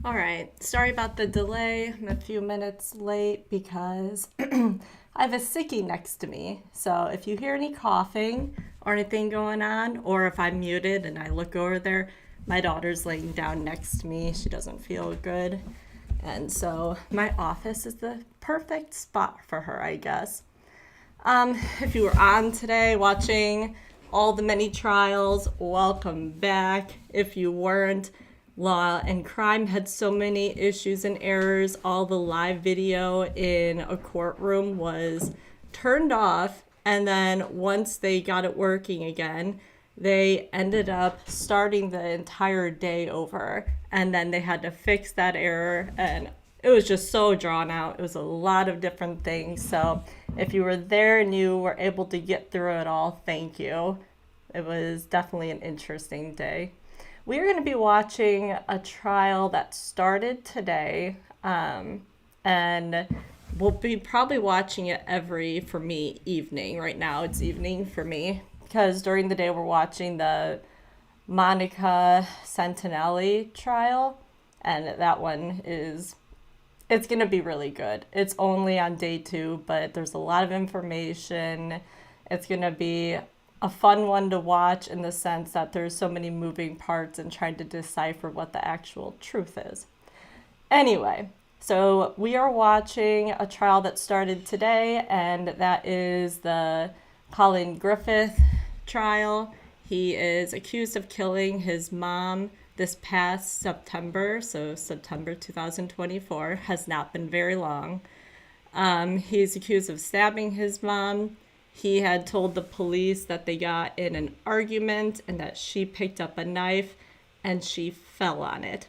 All right, sorry about the delay. I'm a few minutes late because I have a sickie next to me. So if you hear any coughing or anything going on, or if I'm muted and I look over there, my daughter's laying down next to me. She doesn't feel good. And so my office is the perfect spot for her, I guess. If you were on today watching all the many trials, welcome back. If you weren't, Law and Crime had so many issues and errors. All the live video in a courtroom was turned off, and then once they got it working again, they ended up starting the entire day over, and then they had to fix that error, and it was just so drawn out. It was a lot of different things. So if you were there and you were able to get through it all, thank you. It was definitely an interesting day. We are going to be watching a trial that started today, and we'll be probably watching it for me, evening. Right now it's evening for me, because during the day we're watching the Monica Santinelli trial, and that one it's going to be really good. It's only on day 2, but there's a lot of information. It's going to be a fun one to watch in the sense that there's so many moving parts and trying to decipher what the actual truth is. Anyway, so we are watching a trial that started today, and that is the Collin Griffith trial. He is accused of killing his mom this past September, so September 2024, has not been very long. He's accused of stabbing his mom. He had told the police that they got in an argument and that she picked up a knife and she fell on it.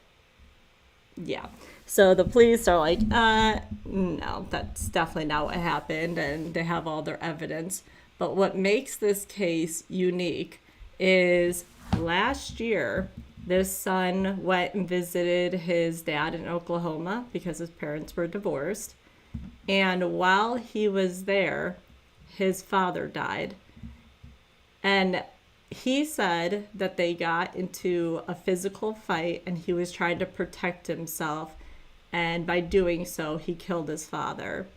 Yeah. So the police are like, no, that's definitely not what happened, and they have all their evidence. But what makes this case unique is last year, this son went and visited his dad in Oklahoma because his parents were divorced. And while he was there, his father died. And he said that they got into a physical fight and he was trying to protect himself. And by doing so, he killed his father.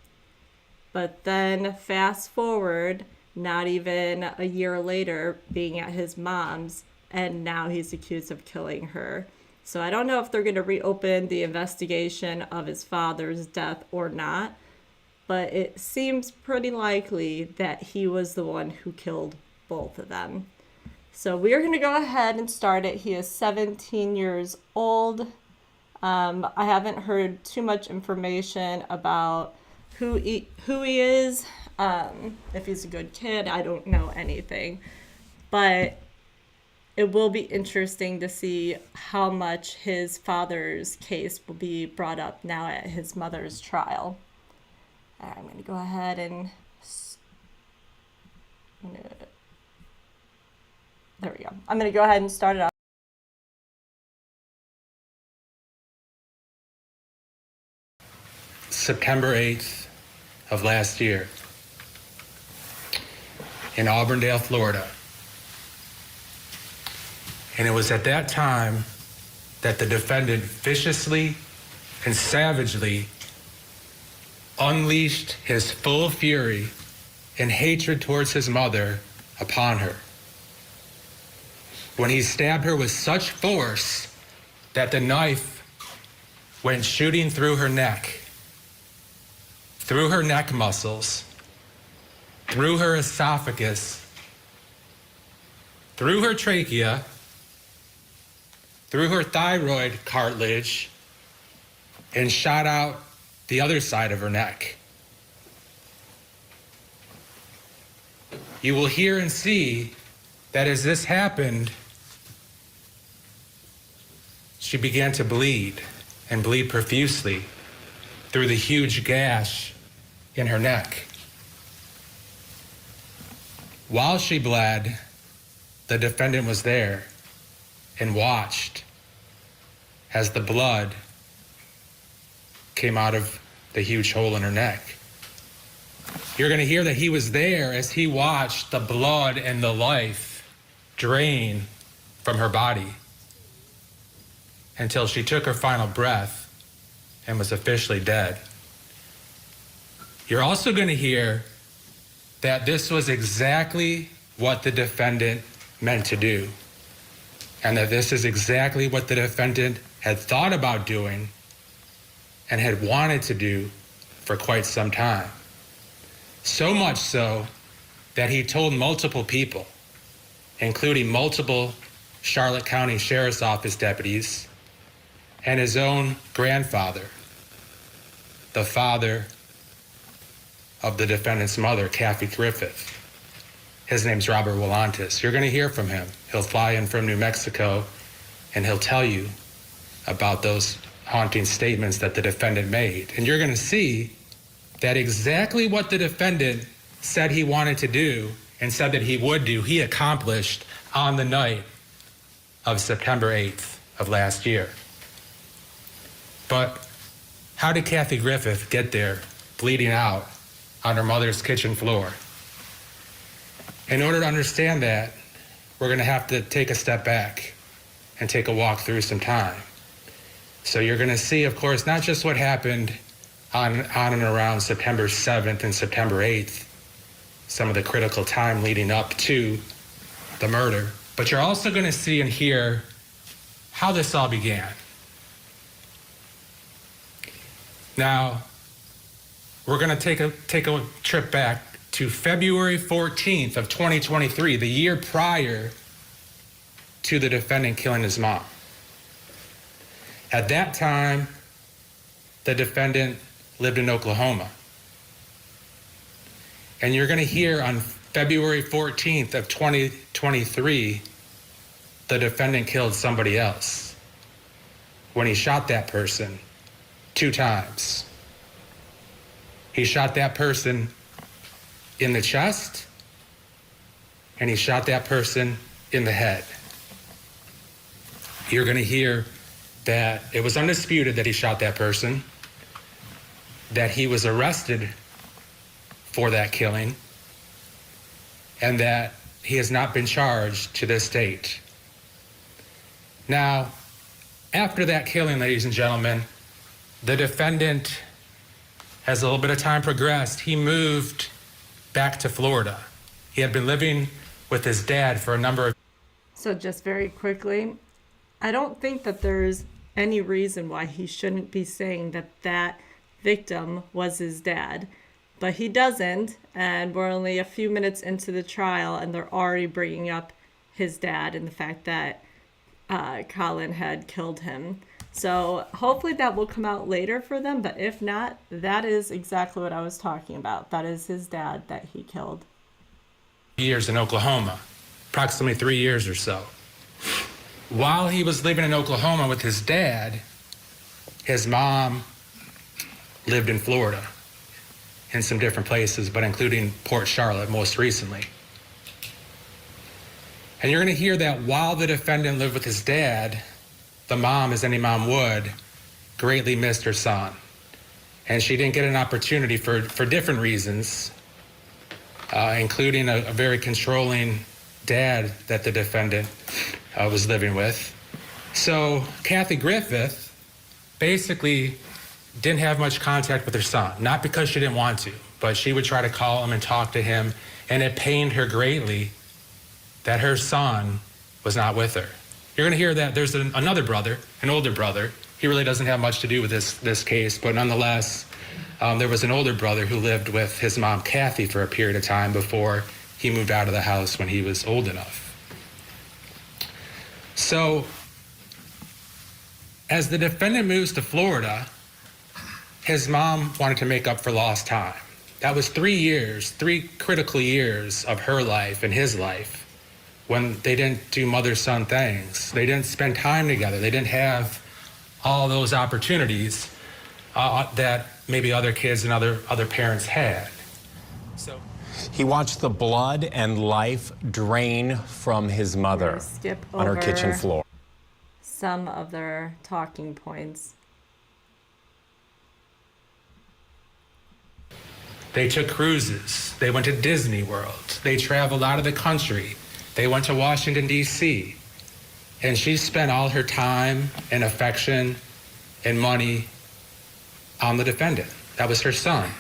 But then fast forward, not even a year later, being at his mom's, and now he's accused of killing her. So I don't know if they're going to reopen the investigation of his father's death or not, but it seems pretty likely that he was the one who killed both of them. So we are going to go ahead and start it. He is 17 years old. I haven't heard too much information about who he is, if he's a good kid. I don't know anything. But it will be interesting to see how much his father's case will be brought up now at his mother's trial. All right, I'm going to go ahead and there we go. I'm going to go ahead and start it off. September 8th of last year in Auburndale, Florida. And it was at that time that the defendant viciously and savagely unleashed his full fury and hatred towards his mother upon her, when he stabbed her with such force that the knife went shooting through her neck muscles, through her esophagus, through her trachea, through her thyroid cartilage, and shot out the other side of her neck. You will hear and see that as this happened, she began to bleed, and bleed profusely through the huge gash in her neck. While she bled, the defendant was there and watched as the blood came out of the huge hole in her neck. You're going to hear that he was there as he watched the blood and the life drain from her body. until she took her final breath and was officially dead. You're also going to hear that this was exactly what the defendant meant to do, and that this is exactly what the defendant had thought about doing and had wanted to do for quite some time. So much so that he told multiple people, including multiple Charlotte County Sheriff's Office deputies and his own grandfather, the father of the defendant's mother, Collin Griffith. His name's Robert Willantis. You're going to hear from him. He'll fly in from New Mexico, and he'll tell you about those haunting statements that the defendant made. And you're going to see that exactly what the defendant said he wanted to do and said that he would do, he accomplished on the night of September 8th of last year. But how did Collin Griffith get there, bleeding out on her mother's kitchen floor? In order to understand that, we're going to have to take a step back and take a walk through some time. So you're going to see, of course, not just what happened on and around September 7th and September 8th, some of the critical time leading up to the murder, but you're also going to see and hear how this all began. Now, we're going to take a trip back to February 14th of 2023, the year prior to the defendant killing his mom. At that time, the defendant lived in Oklahoma. And you're going to hear on February 14th of 2023, the defendant killed somebody else when he shot that person 2 times. He shot that person in the chest, and he shot that person in the head. You're going to hear that it was undisputed that he shot that person, that he was arrested for that killing, and that he has not been charged to this date. Now, after that killing, ladies and gentlemen, the defendant, as a little bit of time progressed, he moved back to Florida. He had been living with his dad for a number of... So just very quickly, I don't think that there's any reason why he shouldn't be saying that that victim was his dad. But he doesn't, and we're only a few minutes into the trial, and they're already bringing up his dad and the fact that Collin had killed him. So hopefully that will come out later for them, but if not, that is exactly what I was talking about. That is his dad that he killed. Years in Oklahoma, approximately 3 years or so. While he was living in Oklahoma with his dad, his mom lived in Florida in some different places, but including Port Charlotte most recently. And you're going to hear that while the defendant lived with his dad, the mom, as any mom would, greatly missed her son. And she didn't get an opportunity for different reasons, including a very controlling dad that the defendant was living with. So Collin Griffith basically didn't have much contact with her son, not because she didn't want to, but she would try to call him and talk to him, and it pained her greatly that her son was not with her. You're going to hear that there's another brother, an older brother. He really doesn't have much to do with this case, but nonetheless, there was an older brother who lived with his mom, Kathy, for a period of time before he moved out of the house when he was old enough. So, as the defendant moves to Florida, his mom wanted to make up for lost time. That was 3 years, 3 critical years of her life and his life when they didn't do mother-son things. They didn't spend time together. They didn't have all those opportunities that maybe other kids and other parents had. So he watched the blood and life drain from his mother on her kitchen floor. Some of their talking points. They took cruises. They went to Disney World. They traveled out of the country. They went to Washington, D.C. And she spent all her time and affection and money on the defendant. That was her son.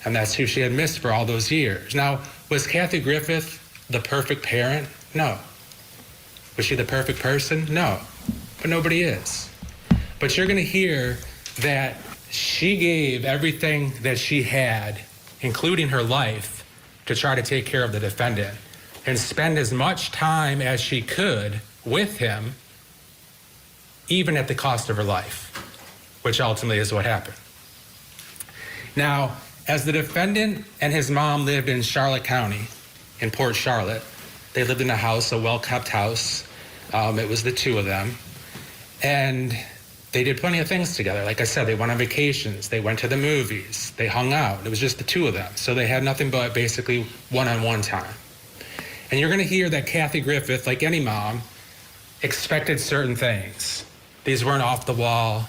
And that's who she had missed for all those years. Now, was Kathy Griffith the perfect parent? No. Was she the perfect person? No. But nobody is. But you're going to hear that she gave everything that she had, including her life, to try to take care of the defendant and spend as much time as she could with him, even at the cost of her life, which ultimately is what happened. Now, as the defendant and his mom lived in Charlotte County, in Port Charlotte, they lived in a house, a well-kept house. It was the two of them. And they did plenty of things together. Like I said, they went on vacations, they went to the movies, they hung out. It was just the two of them. So they had nothing but basically one-on-one time. And you're going to hear that Kathy Griffith, like any mom, expected certain things. These weren't off-the-wall,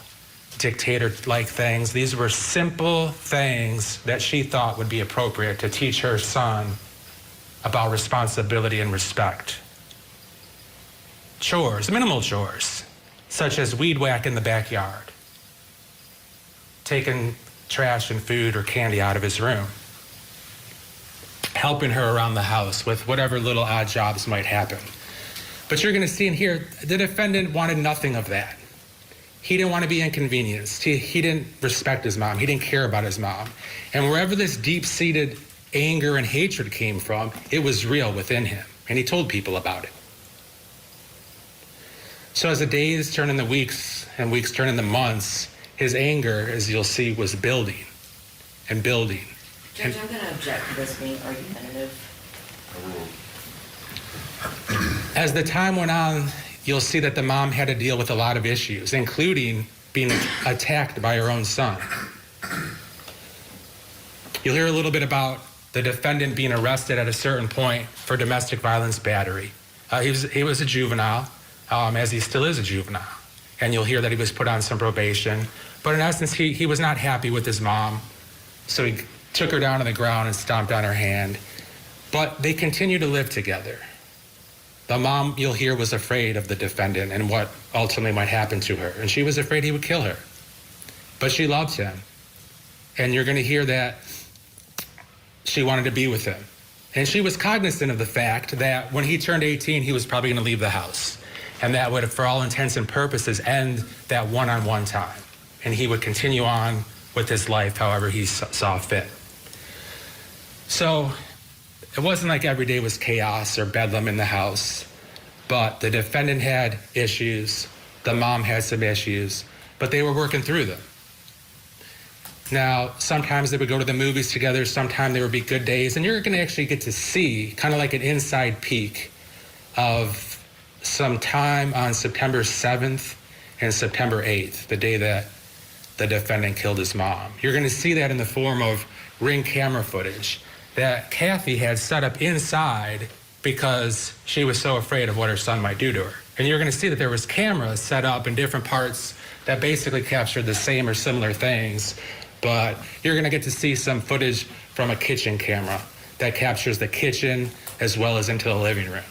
dictator-like things. These were simple things that she thought would be appropriate to teach her son about responsibility and respect. Chores, minimal chores, such as weed whack in the backyard, taking trash and food or candy out of his room, helping her around the house with whatever little odd jobs might happen. But you're going to see in here, the defendant wanted nothing of that. He didn't want to be inconvenienced. He didn't respect his mom. He didn't care about his mom. And wherever this deep-seated anger and hatred came from, it was real within him. And he told people about it. So as the days turn into weeks and weeks turn into months, his anger, as you'll see, was building and building. Judge, I'm going to object to this being argumentative. As the time went on, you'll see that the mom had to deal with a lot of issues, including being attacked by her own son. You'll hear a little bit about the defendant being arrested at a certain point for domestic violence battery. He was a juvenile, as he still is a juvenile. And you'll hear that he was put on some probation. But in essence, he was not happy with his mom, so he took her down to the ground and stomped on her hand. But they continued to live together. The mom, you'll hear, was afraid of the defendant and what ultimately might happen to her. And she was afraid he would kill her. But she loved him. And you're going to hear that she wanted to be with him. And she was cognizant of the fact that when he turned 18, he was probably going to leave the house. And that would, for all intents and purposes, end that one-on-one time. And he would continue on with his life however he saw fit. So it wasn't like every day was chaos or bedlam in the house, but the defendant had issues, the mom had some issues, but they were working through them. Now, sometimes they would go to the movies together, sometimes there would be good days, and you're gonna actually get to see kind of like an inside peek of some time on September 7th and September 8th, the day that the defendant killed his mom. You're gonna see that in the form of Ring camera footage that Kathy had set up inside because she was so afraid of what her son might do to her. And you're gonna see that there was cameras set up in different parts that basically captured the same or similar things, but you're gonna get to see some footage from a kitchen camera that captures the kitchen as well as into the living room.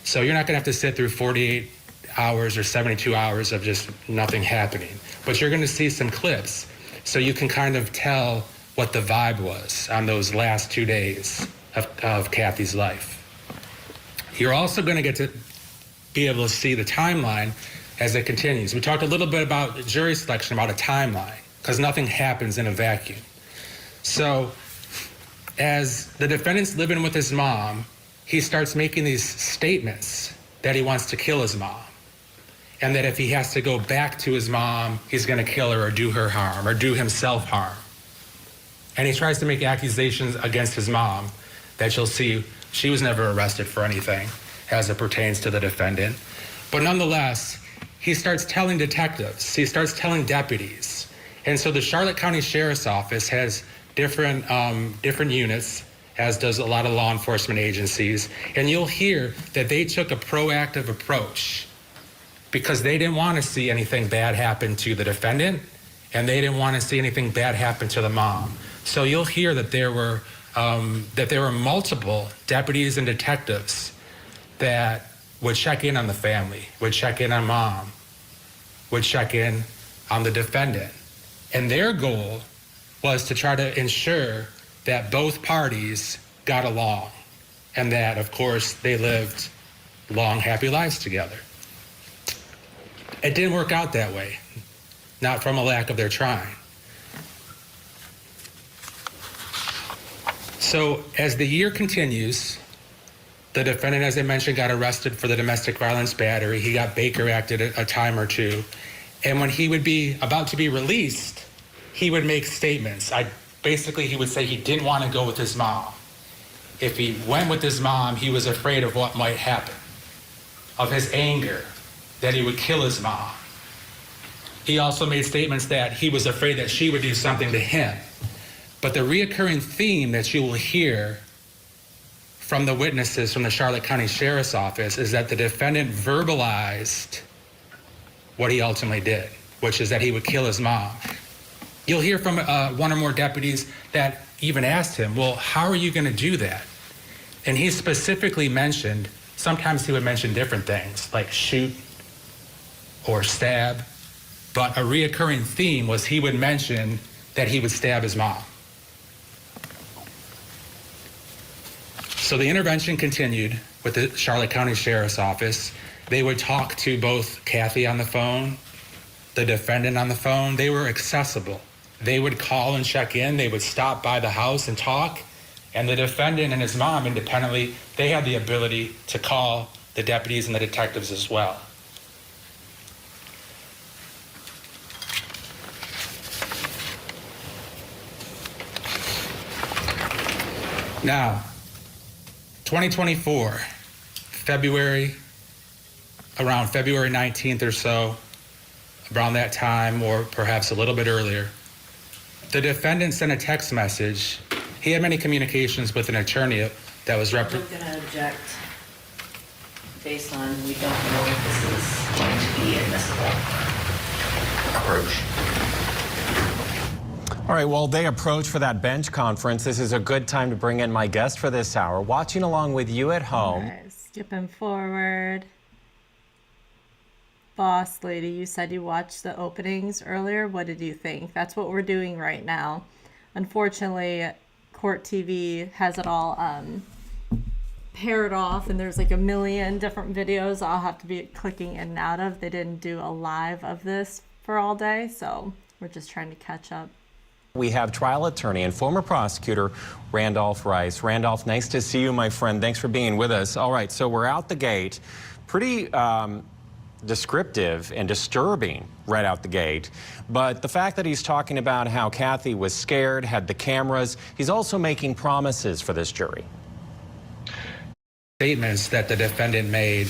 So you're not gonna have to sit through 48 hours or 72 hours of just nothing happening, but you're gonna see some clips so you can kind of tell what the vibe was on those last 2 days of Kathy's life. You're also gonna get to be able to see the timeline as it continues. We talked a little bit about jury selection, about a timeline, because nothing happens in a vacuum. So as the defendant's living with his mom, he starts making these statements that he wants to kill his mom, and that if he has to go back to his mom, he's gonna kill her or do her harm or do himself harm. And he tries to make accusations against his mom that you'll see she was never arrested for anything as it pertains to the defendant. But nonetheless, he starts telling detectives, he starts telling deputies. And so the Charlotte County Sheriff's Office has different units, as does a lot of law enforcement agencies. And you'll hear that they took a proactive approach because they didn't want to see anything bad happen to the defendant, and they didn't want to see anything bad happen to the mom. So you'll hear that there were multiple deputies and detectives that would check in on the family, would check in on mom, would check in on the defendant. And their goal was to try to ensure that both parties got along and that, of course, they lived long, happy lives together. It didn't work out that way, not from a lack of their trying. So as the year continues, the defendant, as I mentioned, got arrested for the domestic violence battery. He got Baker acted a time or two. And when he would be about to be released, he would make statements. Basically, he would say he didn't want to go with his mom. If he went with his mom, he was afraid of what might happen, of his anger, that he would kill his mom. He also made statements that he was afraid that she would do something to him. But the reoccurring theme that you will hear from the witnesses from the Charlotte County Sheriff's Office is that the defendant verbalized what he ultimately did, which is that he would kill his mom. You'll hear from one or more deputies that even asked him, well, how are you going to do that? And he specifically mentioned, sometimes he would mention different things like shoot or stab, but a reoccurring theme was he would mention that he would stab his mom. So the intervention continued with the Charlotte County Sheriff's Office. They would talk to both Kathy on the phone, the defendant on the phone. They were accessible. They would call and check in. They would stop by the house and talk. And the defendant and his mom independently, they had the ability to call the deputies and the detectives as well. Now, 2024, around February 19th or so, around that time, or perhaps a little bit earlier, the defendant sent a text message. He had many communications with an attorney that was I'm going to object based on we don't know if this is going to be admissible. Approach. All right, well, they approach for that bench conference. This is a good time to bring in my guest for this hour. Watching along with you at home. Right, skipping forward. Boss lady, you said you watched the openings earlier. What did you think? That's what we're doing right now. Unfortunately, Court TV has it all paired off, and there's like a million different videos I'll have to be clicking in and out of. They didn't do a live of this for all day, so we're just trying to catch up. We have trial attorney and former prosecutor Randolph Rice. Randolph, nice to see you, my friend. Thanks for being with us. All right, so we're out the gate. Pretty descriptive and disturbing right out the gate. But the fact that he's talking about how Kathy was scared, had the cameras, he's also making promises for this jury. Statements that the defendant made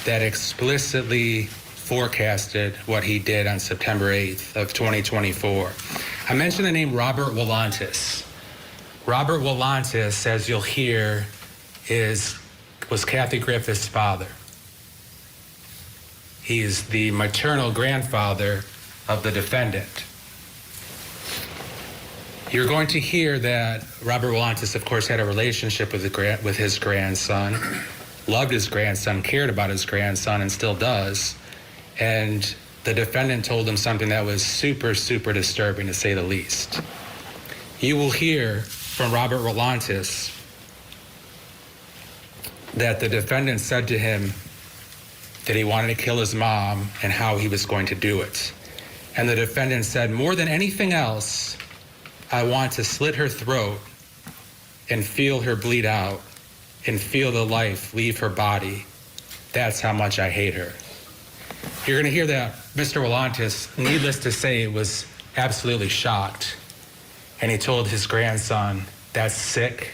that explicitly forecasted what he did on September 8th of 2024. I mentioned the name Robert Willantis. Robert Willantis, as you'll hear, was Kathy Griffith's father. He is the maternal grandfather of the defendant. You're going to hear that Robert Willantis, of course, had a relationship with his grandson, loved his grandson, cared about his grandson, and still does. And the defendant told him something that was super, super disturbing, to say the least. You will hear from Robert Willantis that the defendant said to him that he wanted to kill his mom and how he was going to do it. And the defendant said, more than anything else, I want to slit her throat and feel her bleed out and feel the life leave her body. That's how much I hate her. You're going to hear that Mr. Willantis, needless to say, was absolutely shocked. And he told his grandson, that's sick,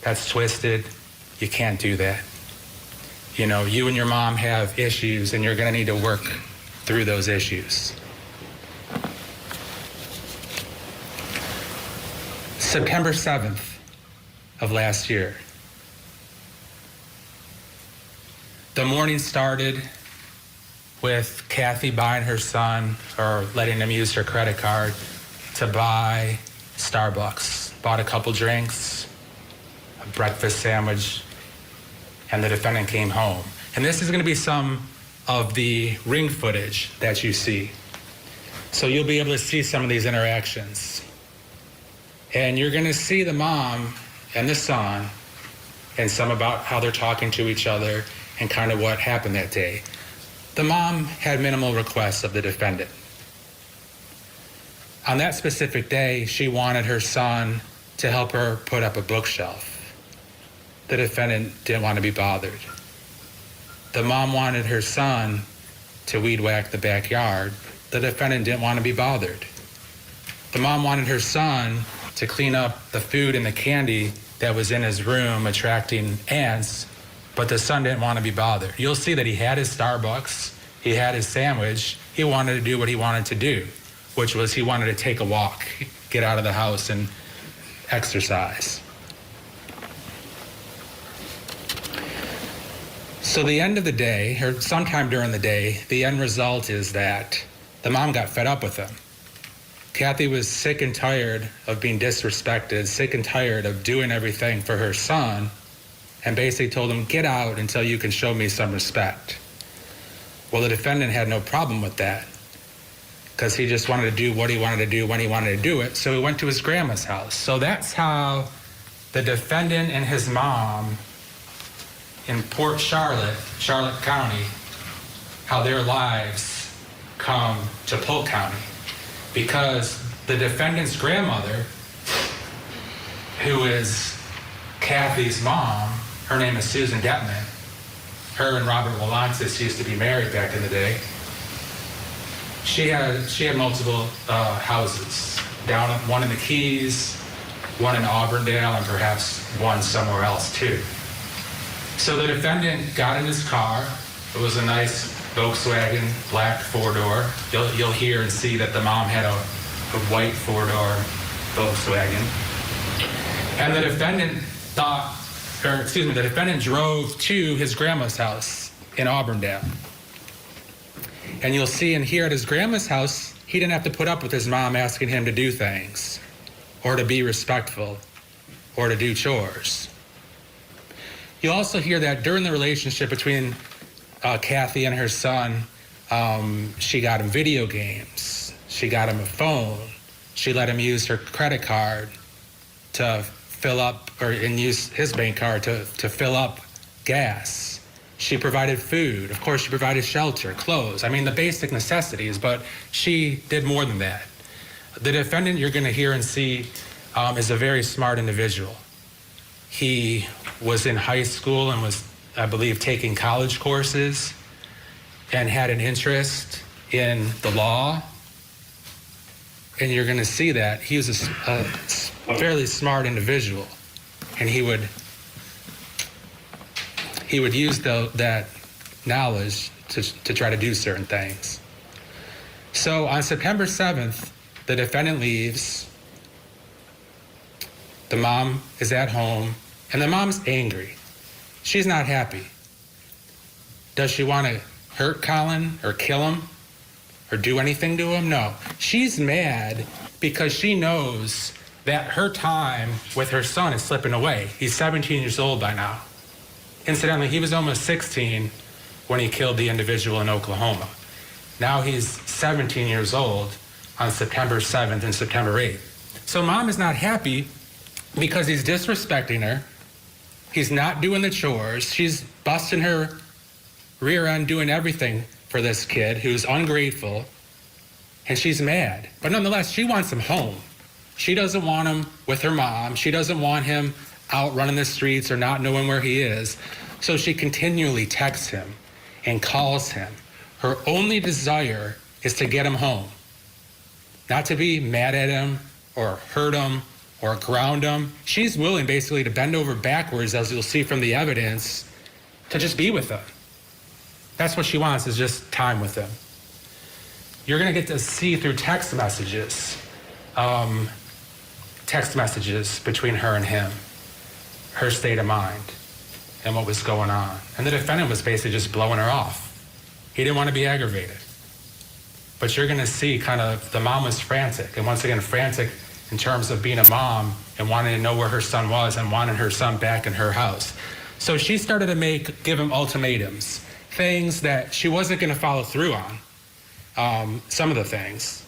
that's twisted, you can't do that. You know, you and your mom have issues and you're going to need to work through those issues. September 7th of last year. The morning started with Kathy buying her son, or letting him use her credit card to buy Starbucks. Bought a couple drinks, a breakfast sandwich, and the defendant came home. And this is going to be some of the ring footage that you see. So you'll be able to see some of these interactions. And you're going to see the mom and the son and some about how they're talking to each other and kind of what happened that day. The mom had minimal requests of the defendant. On that specific day, she wanted her son to help her put up a bookshelf. The defendant didn't want to be bothered. The mom wanted her son to weed whack the backyard. The defendant didn't want to be bothered. The mom wanted her son to clean up the food and the candy that was in his room, attracting ants, but the son didn't want to be bothered. You'll see that he had his Starbucks, he had his sandwich, he wanted to do what he wanted to do, which was he wanted to take a walk, get out of the house and exercise. So the end of the day, or sometime during the day, the end result is that the mom got fed up with him. Kathy was sick and tired of being disrespected, sick and tired of doing everything for her son, and basically told him, get out until you can show me some respect. Well, the defendant had no problem with that because he just wanted to do what he wanted to do when he wanted to do it, so he went to his grandma's house. So that's how the defendant and his mom in Port Charlotte, Charlotte County, how their lives come to Polk County. Because the defendant's grandmother, who is Kathy's mom, her name is Susan Detman. Her and Robert Walantis used to be married back in the day. She had multiple houses, one in the Keys, one in Auburndale, and perhaps one somewhere else too. So the defendant got in his car. It was a nice Volkswagen, black four-door. You'll hear and see that the mom had a white four-door Volkswagen. And the defendant drove to his grandma's house in Auburndale. And you'll see and hear at his grandma's house, he didn't have to put up with his mom asking him to do things, or to be respectful, or to do chores. You'll also hear that during the relationship between Kathy and her son, she got him video games. She got him a phone. She let him use her credit card to fill up, and use his bank card to fill up gas. She provided food. Of course, she provided shelter, clothes. I mean, the basic necessities, but she did more than that. The defendant you're going to hear and see is a very smart individual. He was in high school and was, I believe, taking college courses and had an interest in the law. And you're going to see that he was a fairly smart individual, and he would use that knowledge to try to do certain things. So on September 7th, the defendant leaves. The mom is at home, and the mom's angry. She's not happy. Does she want to hurt Collin or kill him or do anything to him? No. She's mad because she knows that her time with her son is slipping away. He's 17 years old by now. Incidentally, he was almost 16 when he killed the individual in Oklahoma. Now he's 17 years old on September 7th and September 8th. So mom is not happy because he's disrespecting her. He's not doing the chores. She's busting her rear end doing everything for this kid who's ungrateful, and she's mad. But nonetheless, she wants him home. She doesn't want him with her mom. She doesn't want him out running the streets or not knowing where he is. So she continually texts him and calls him. Her only desire is to get him home, not to be mad at him or hurt him or ground him. She's willing basically to bend over backwards, as you'll see from the evidence, to just be with him. That's what she wants, is just time with him. You're gonna get to see through text messages between her and him, her state of mind and what was going on. And the defendant was basically just blowing her off. He didn't want to be aggravated. But you're gonna see kind of the mom was frantic, and once again, frantic in terms of being a mom and wanting to know where her son was and wanting her son back in her house. So she started to give him ultimatums, things that she wasn't going to follow through on. Some of the things.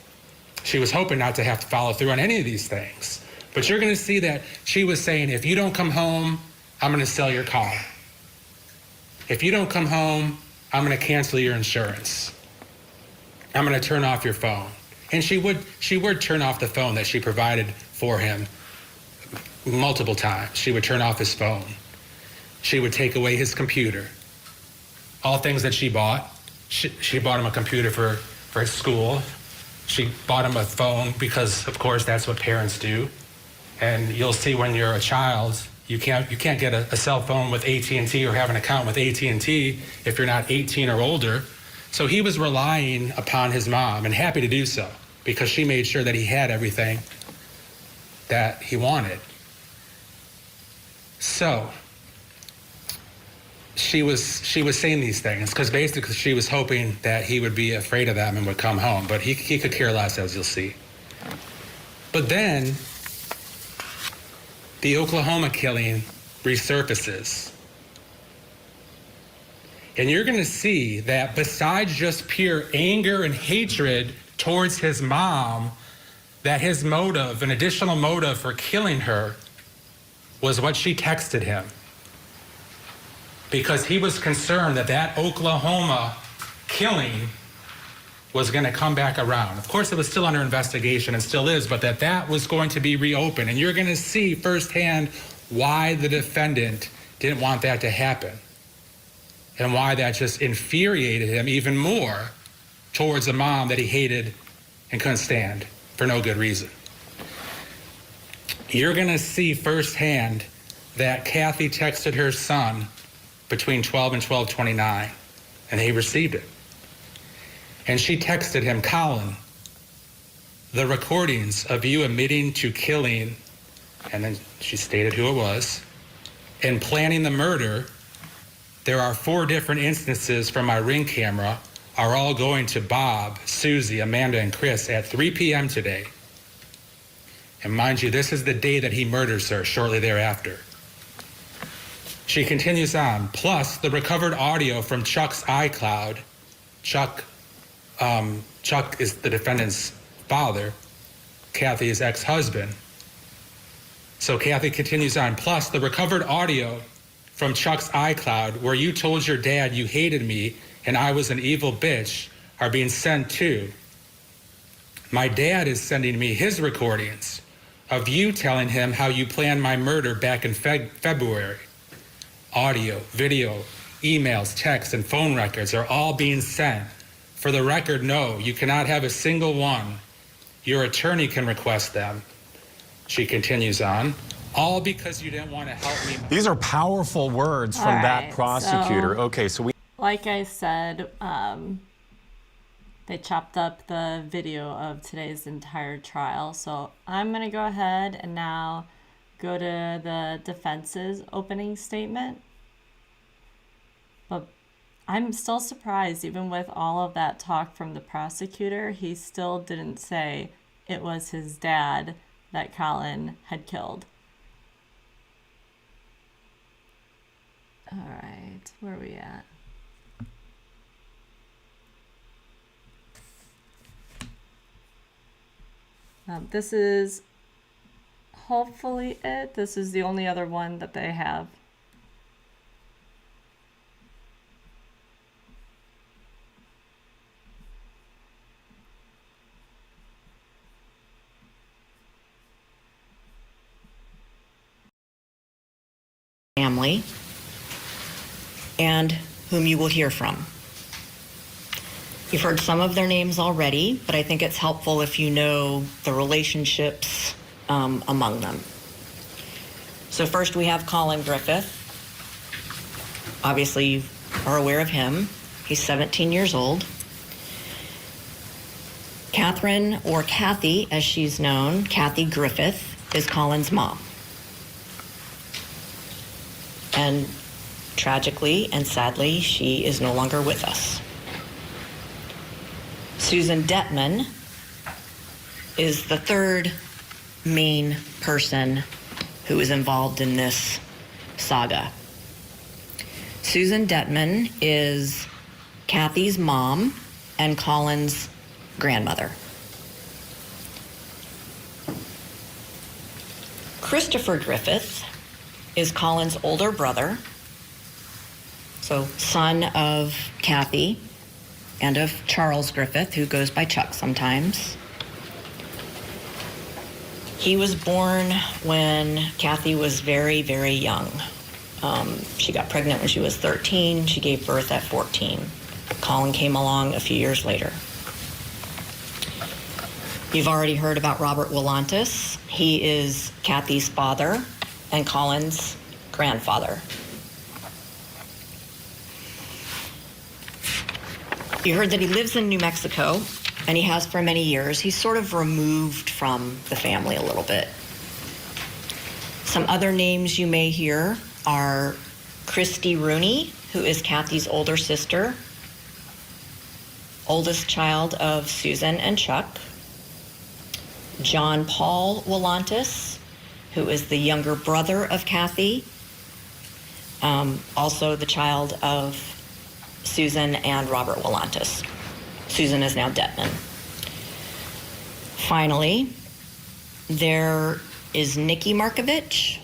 She was hoping not to have to follow through on any of these things. But you're going to see that she was saying, if you don't come home, I'm going to sell your car. If you don't come home, I'm going to cancel your insurance. I'm going to turn off your phone. And she would turn off the phone that she provided for him multiple times. She would turn off his phone. She would take away his computer. All things that she bought. She bought him a computer for his school. She bought him a phone because, of course, that's what parents do. And you'll see when you're a child, you can't get a cell phone with AT&T or have an account with AT&T if you're not 18 or older. So he was relying upon his mom, and happy to do so, because she made sure that he had everything that he wanted. So she was saying these things because basically she was hoping that he would be afraid of them and would come home, but he could care less, as you'll see. But then the Oklahoma killing resurfaces. And you're going to see that besides just pure anger and hatred towards his mom, that his motive, an additional motive for killing her, was what she texted him. Because he was concerned that that Oklahoma killing was going to come back around. Of course, it was still under investigation and still is, but that was going to be reopened. And you're going to see firsthand why the defendant didn't want that to happen and why that just infuriated him even more towards a mom that he hated and couldn't stand for no good reason. You're going to see firsthand that Kathy texted her son between 12 and 12:29, and he received it. And she texted him, Collin, the recordings of you admitting to killing, and then she stated who it was, and planning the murder. There are 4 different instances from my Ring camera, are all going to Bob, Susie, Amanda, and Chris at 3 p.m. today. And mind you, this is the day that he murders her, shortly thereafter. She continues on, plus the recovered audio from Chuck's iCloud. Chuck is the defendant's father, Kathy's ex-husband. So Kathy continues on, plus the recovered audio from Chuck's iCloud where you told your dad you hated me and I was an evil bitch are being sent too. My dad is sending me his recordings of you telling him how you planned my murder back in February. Audio, video, emails, texts, and phone records are all being sent. For the record, no, you cannot have a single one. Your attorney can request them. She continues on, all because you didn't want to help me. These are powerful words from that prosecutor. Okay, so we... Like I said, they chopped up the video of today's entire trial. So I'm going to go ahead and now go to the defense's opening statement. But I'm still surprised, even with all of that talk from the prosecutor, he still didn't say it was his dad that Collin had killed. All right, where are we at? This is hopefully it. This is the only other one that they have. Family, and whom you will hear from. You've heard some of their names already, but I think it's helpful if you know the relationships among them. So first we have Collin Griffith. Obviously you are aware of him. He's 17 years old. Catherine, or Kathy as she's known, Kathy Griffith, is Collin's mom. And tragically and sadly, she is no longer with us. Susan Detman is the third main person who is involved in this saga. Susan Detman is Kathy's mom and Collin's grandmother. Christopher Griffith is Collin's older brother, so son of Kathy and of Charles Griffith, who goes by Chuck sometimes. He was born when Kathy was very, very young. She got pregnant when she was 13. She gave birth at 14. Collin came along a few years later. You've already heard about Robert Willantis. He is Kathy's father and Collin's grandfather. You heard that he lives in New Mexico, and he has for many years. He's sort of removed from the family a little bit. Some other names you may hear are Christy Rooney, who is Kathy's older sister, oldest child of Susan and Chuck. John Paul Willantis, who is the younger brother of Kathy, also the child of Susan and Robert Willantis. Susan is now Detman. Finally, there is Nikki Markovich,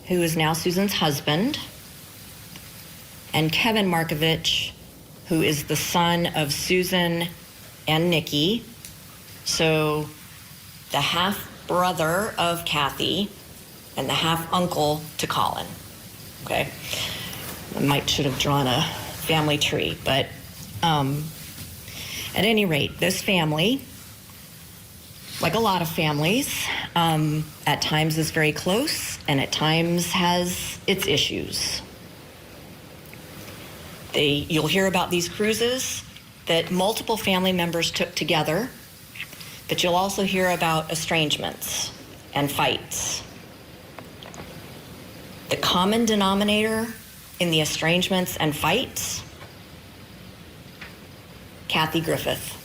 who is now Susan's husband, and Kevin Markovich, who is the son of Susan and Nikki, so the half-brother of Kathy and the half-uncle to Collin, okay? I should have drawn a family tree, but at any rate, this family, like a lot of families, at times is very close and at times has its issues. You'll hear about these cruises that multiple family members took together, but you'll also hear about estrangements and fights. The common denominator in the estrangements and fights, Kathy Griffith.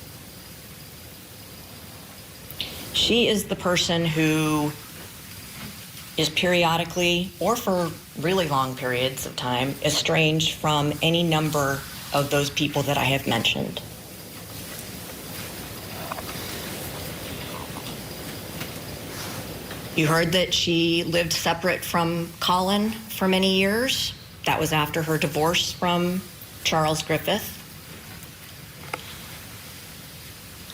She is the person who is periodically, or for really long periods of time, estranged from any number of those people that I have mentioned. You heard that she lived separate from Collin for many years. That was after her divorce from Charles Griffith.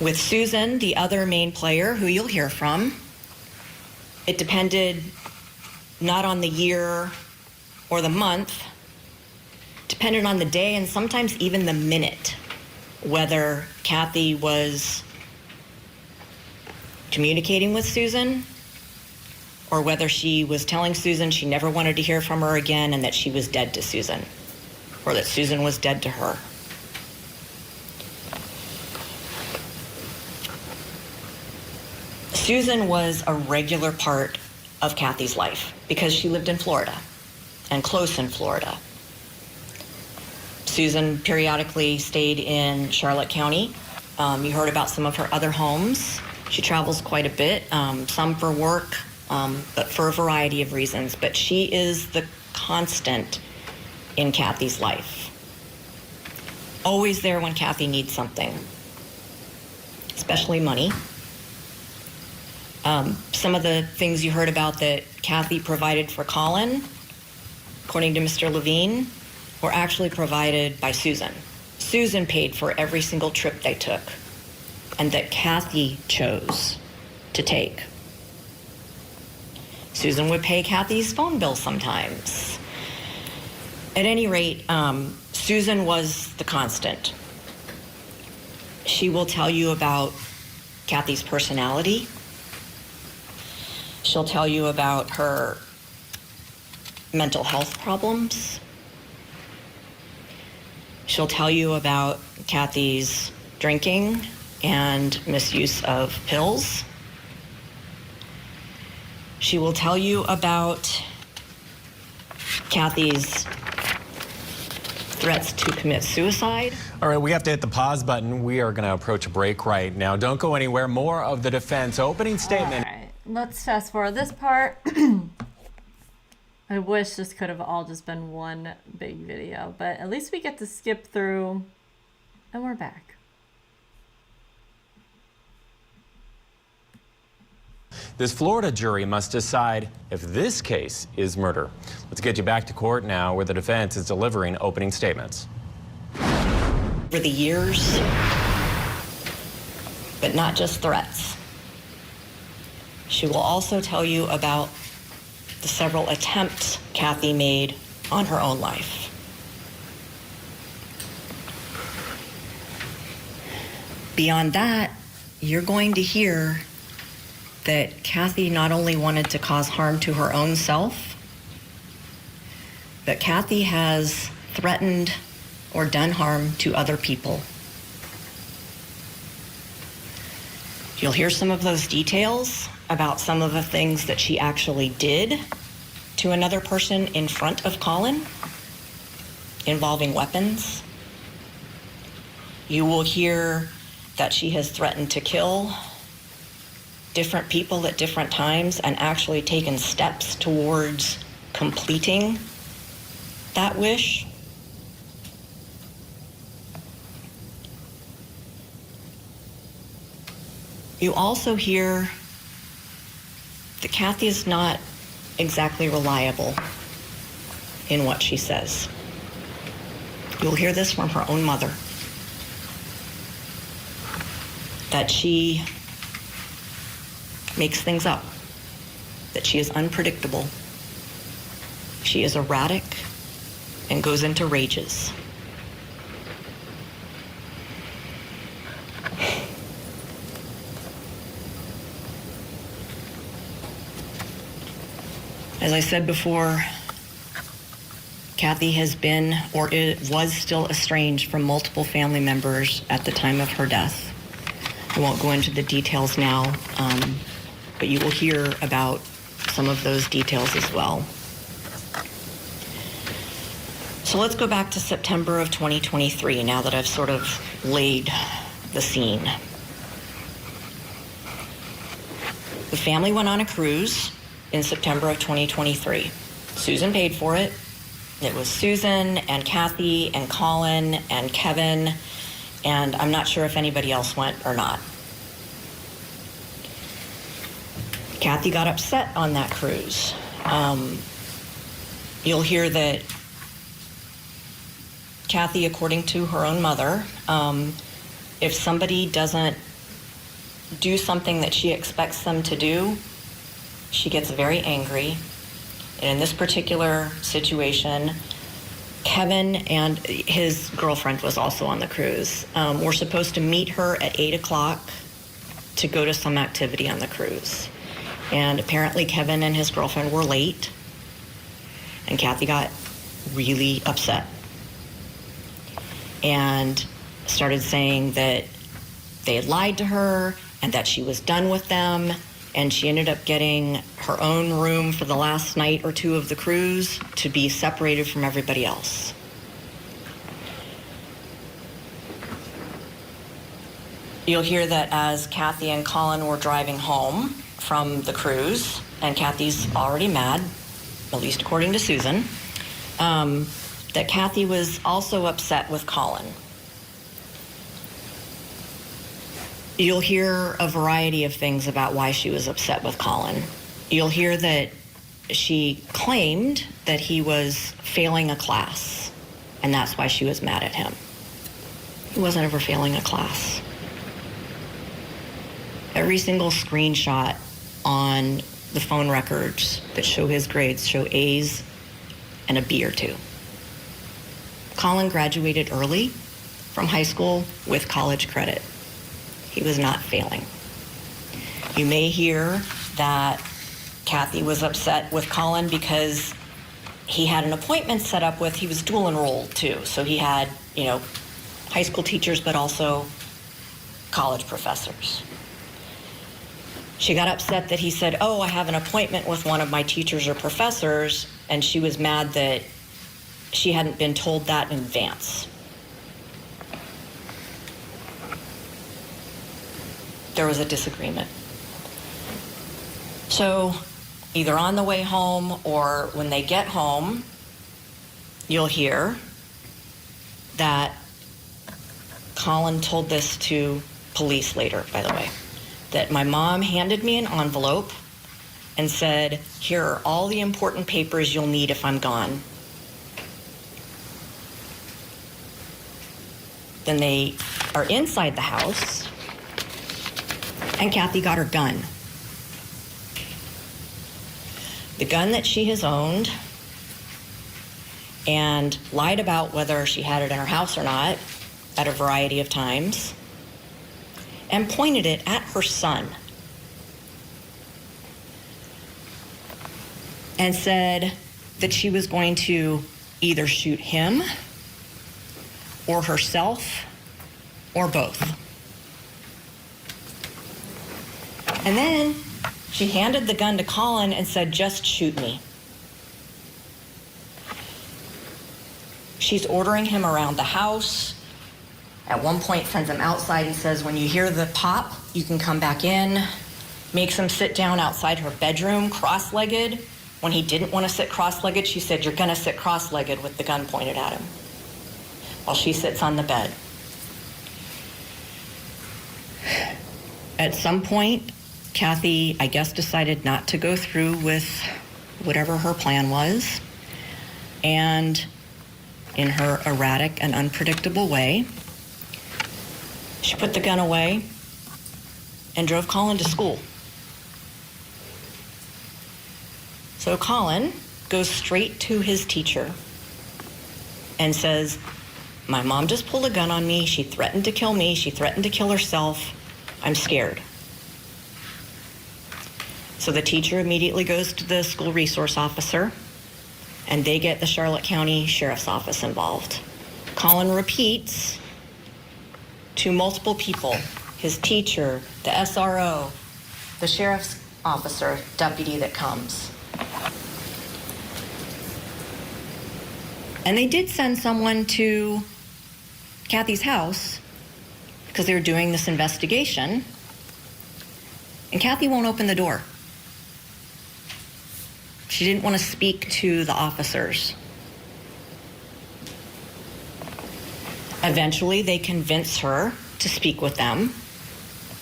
With Susan, the other main player who you'll hear from, it depended not on the year or the month, depended on the day and sometimes even the minute, whether Kathy was communicating with Susan or whether she was telling Susan she never wanted to hear from her again and that she was dead to Susan, or that Susan was dead to her. Susan was a regular part of Kathy's life because she lived in Florida and close in Florida. Susan periodically stayed in Charlotte County. You heard about some of her other homes. She travels quite a bit, some for work, but for a variety of reasons. But she is the constant in Kathy's life. Always there when Kathy needs something, especially money. Some of the things you heard about that Kathy provided for Collin, according to Mr. Levine, were actually provided by Susan. Susan paid for every single trip they took, and that Kathy chose to take. Susan would pay Kathy's phone bill sometimes. At any rate, Susan was the constant. She will tell you about Kathy's personality. She'll tell you about her mental health problems. She'll tell you about Kathy's drinking and misuse of pills. She will tell you about Kathy's threats to commit suicide. All right, we have to hit the pause button. We are going to approach a break right now. Don't go anywhere. More of the defense opening statement. All right, let's fast forward this part. I wish this could have all just been one big video, but at least we get to skip through and we're back. This Florida jury must decide if this case is murder. Let's get you back to court now, where the defense is delivering opening statements. Over the years, but not just threats. She will also tell you about the several attempts Kathy made on her own life. Beyond that, you're going to hear that Kathy not only wanted to cause harm to her own self, but Kathy has threatened or done harm to other people. You'll hear some of those details about some of the things that she actually did to another person in front of Collin, involving weapons. You will hear that she has threatened to kill different people at different times and actually taken steps towards completing that wish. You also hear that Kathy is not exactly reliable in what she says. You'll hear this from her own mother, that she makes things up, that she is unpredictable, she is erratic and goes into rages. As I said before, Kathy has been, or was still estranged from multiple family members at the time of her death. I won't go into the details now, but you will hear about some of those details as well. So let's go back to September of 2023, now that I've sort of laid the scene. The family went on a cruise in September of 2023. Susan paid for it. It was Susan and Kathy and Collin and Kevin, and I'm not sure if anybody else went or not. Kathy got upset on that cruise. You'll hear that Kathy, according to her own mother, if somebody doesn't do something that she expects them to do, she gets very angry. And in this particular situation, Kevin and his girlfriend was also on the cruise. Were supposed to meet her at 8 o'clock to go to some activity on the cruise. And apparently Kevin and his girlfriend were late, and Kathy got really upset and started saying that they had lied to her and that she was done with them. And she ended up getting her own room for the last night or two of the cruise to be separated from everybody else. You'll hear that as Kathy and Collin were driving home from the cruise, and Kathy's already mad, at least according to Susan, that Kathy was also upset with Collin. You'll hear a variety of things about why she was upset with Collin. You'll hear that she claimed that he was failing a class, and that's why she was mad at him. He wasn't ever failing a class. Every single screenshot on the phone records that show his grades show A's and a B or two. Collin graduated early from high school with college credit. He was not failing. You may hear that Kathy was upset with Collin because he had an appointment set up with, he was dual enrolled too. So he had, high school teachers, but also college professors. She got upset that he said, "Oh, I have an appointment with one of my teachers or professors," and she was mad that she hadn't been told that in advance. There was a disagreement. So either on the way home or when they get home, you'll hear that Collin told this to police later, by the way, that my mom handed me an envelope and said, here are all the important papers you'll need if I'm gone. Then they are inside the house, and Kathy got her gun. The gun that she has owned, and lied about whether she had it in her house or not at a variety of times, and pointed it at her son and said that she was going to either shoot him or herself or both. And then she handed the gun to Collin and said, just shoot me. She's ordering him around the house. At one point sends him outside and says, when you hear the pop, you can come back in. Makes him sit down outside her bedroom, cross-legged. When he didn't want to sit cross-legged, she said, you're gonna sit cross-legged, with the gun pointed at him, while she sits on the bed. At some point, Kathy, I guess, decided not to go through with whatever her plan was. And in her erratic and unpredictable way, she put the gun away and drove Collin to school. So Collin goes straight to his teacher and says, my mom just pulled a gun on me. She threatened to kill me. She threatened to kill herself. I'm scared. So the teacher immediately goes to the school resource officer, and they get the Charlotte County Sheriff's Office involved. Collin repeats to multiple people, his teacher, the SRO, the sheriff's officer, deputy that comes. And they did send someone to Kathy's house because they were doing this investigation, and Kathy won't open the door. She didn't want to speak to the officers. Eventually, they convince her to speak with them.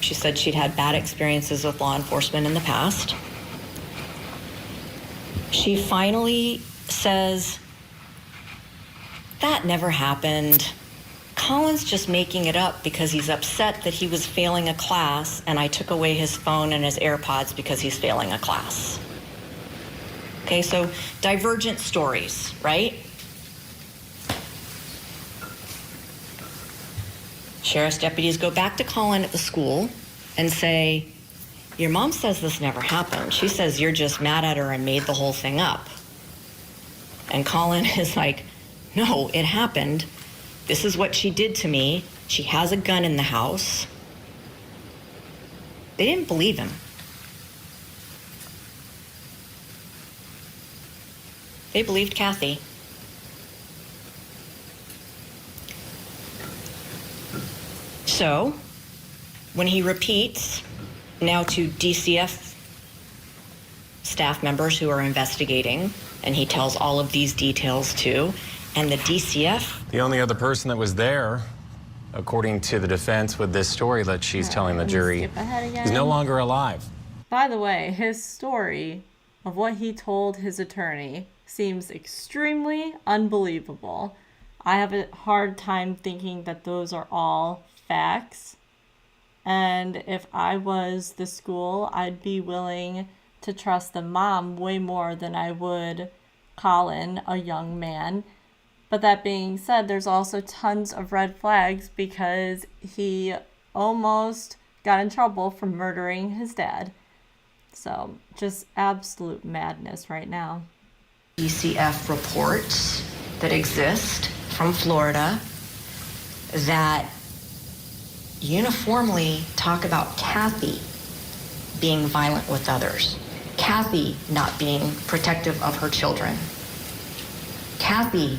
She said she'd had bad experiences with law enforcement in the past. She finally says, that never happened. Collin's just making it up because he's upset that he was failing a class, and I took away his phone and his AirPods because he's failing a class. Okay, so divergent stories, right? Sheriff's deputies go back to Collin at the school and say, your mom says this never happened. She says you're just mad at her and made the whole thing up. And Collin is like, no, it happened. This is what she did to me. She has a gun in the house. They didn't believe him. They believed Kathy. So, when he repeats, now to DCF staff members who are investigating, and he tells all of these details too, and the DCF... The only other person that was there, according to the defense with this story that she's telling the jury, is no longer alive. By the way, his story of what he told his attorney seems extremely unbelievable. I have a hard time thinking that those are all facts. And if I was the school, I'd be willing to trust the mom way more than I would Collin, a young man. But that being said, there's also tons of red flags because he almost got in trouble for murdering his dad. So just absolute madness right now. DCF reports that exist from Florida that uniformly talk about Kathy being violent with others, Kathy not being protective of her children, Kathy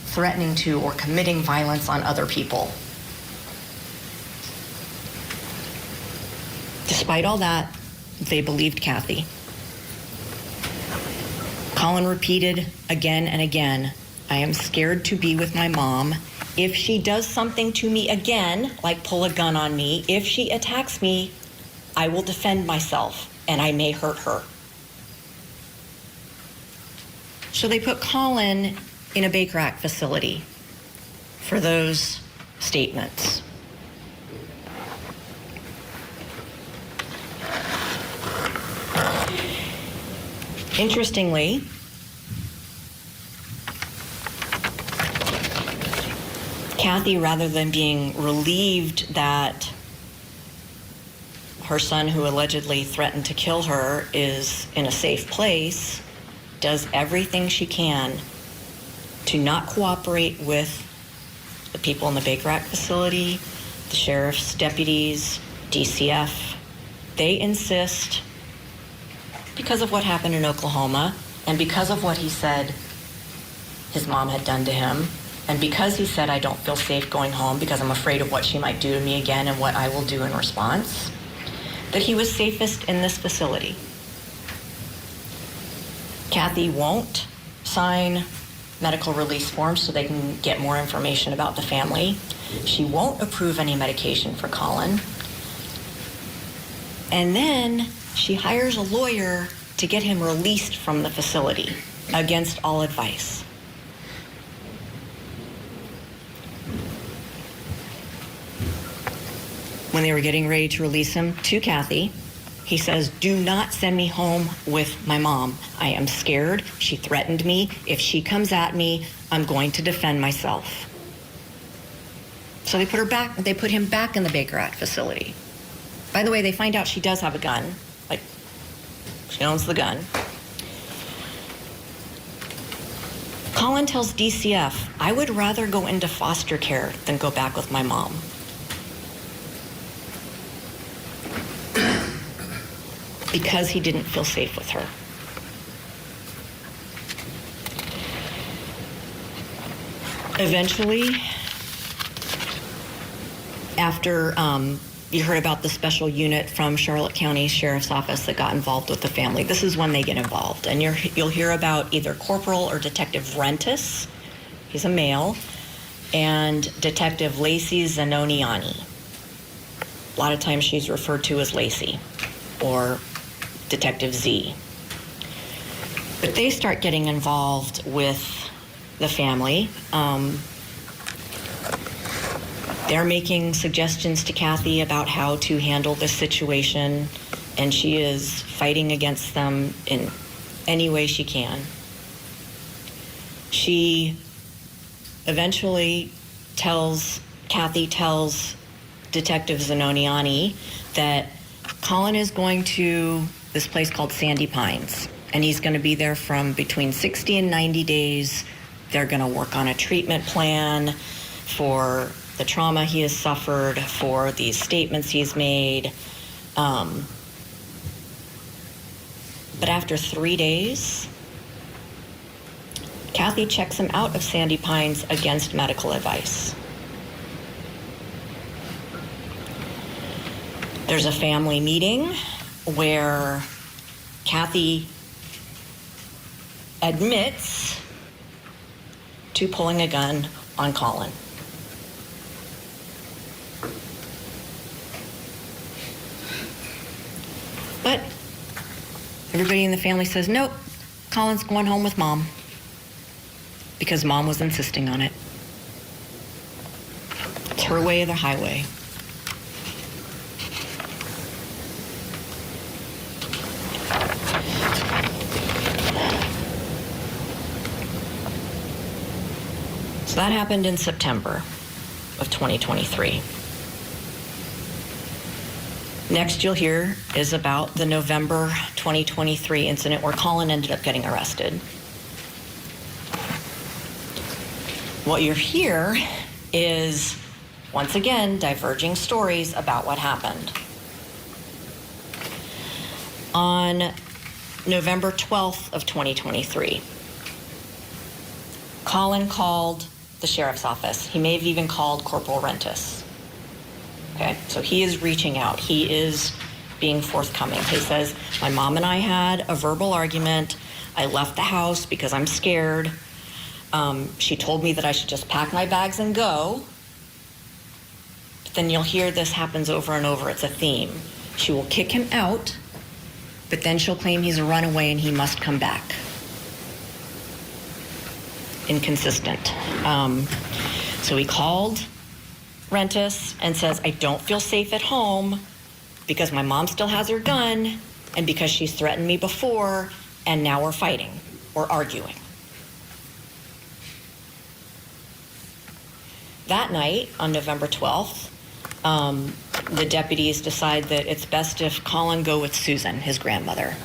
threatening to or committing violence on other people. Despite all that, they believed Kathy. Collin repeated again and again, I am scared to be with my mom. If she does something to me again, like pull a gun on me, if she attacks me, I will defend myself and I may hurt her. So they put Collin in a Baker Act facility for those statements. Interestingly, Kathy, rather than being relieved that her son, who allegedly threatened to kill her, is in a safe place, does everything she can to not cooperate with the people in the Baker Act facility, the sheriff's deputies, DCF. They insist, because of what happened in Oklahoma and because of what he said his mom had done to him, and because he said, I don't feel safe going home because I'm afraid of what she might do to me again and what I will do in response, that he was safest in this facility. Kathy won't sign medical release forms so they can get more information about the family. She won't approve any medication for Collin. And then she hires a lawyer to get him released from the facility against all advice. When they were getting ready to release him to Kathy, he says, do not send me home with my mom. I am scared. She threatened me. If she comes at me, I'm going to defend myself. So they put him back in the Baker Act facility. By the way, they find out she does have a gun. Like, she owns the gun. Collin tells DCF, I would rather go into foster care than go back with my mom. Because he didn't feel safe with her. Eventually, after you heard about the special unit from Charlotte County Sheriff's Office that got involved with the family, this is when they get involved. And you'll hear about either Corporal or Detective Rentis, he's a male, and Detective Lacey Zanoniani. A lot of times she's referred to as Lacey or Detective Z. But they start getting involved with the family. They're making suggestions to Kathy about how to handle this situation, and she is fighting against them in any way she can. She eventually Kathy tells Detective Zanoniani that Collin is going to this place called Sandy Pines, and he's going to be there from between 60 and 90 days. They're going to work on a treatment plan for the trauma he has suffered, for these statements he's made. But after 3 days, Kathy checks him out of Sandy Pines against medical advice. There's a family meeting where Kathy admits to pulling a gun on Collin. But everybody in the family says, nope, Collin's going home with mom, because mom was insisting on it. It's her way or the highway. So that happened in September of 2023. Next you'll hear is about the November 2023 incident where Collin ended up getting arrested. What you'll hear is, once again, diverging stories about what happened. On November 12th of 2023, Collin called the sheriff's office. He may have even called Corporal Rentis. Okay, so he is reaching out. He is being forthcoming. He says, my mom and I had a verbal argument. I left the house because I'm scared. She told me that I should just pack my bags and go. But then you'll hear this happens over and over. It's a theme. She will kick him out, but then she'll claim he's a runaway and he must come back. Inconsistent. So he called Rentis and says, I don't feel safe at home because my mom still has her gun and because she's threatened me before, and now we're fighting or arguing. That night, on November 12th, the deputies decide that it's best if Collin go with Susan, his grandmother,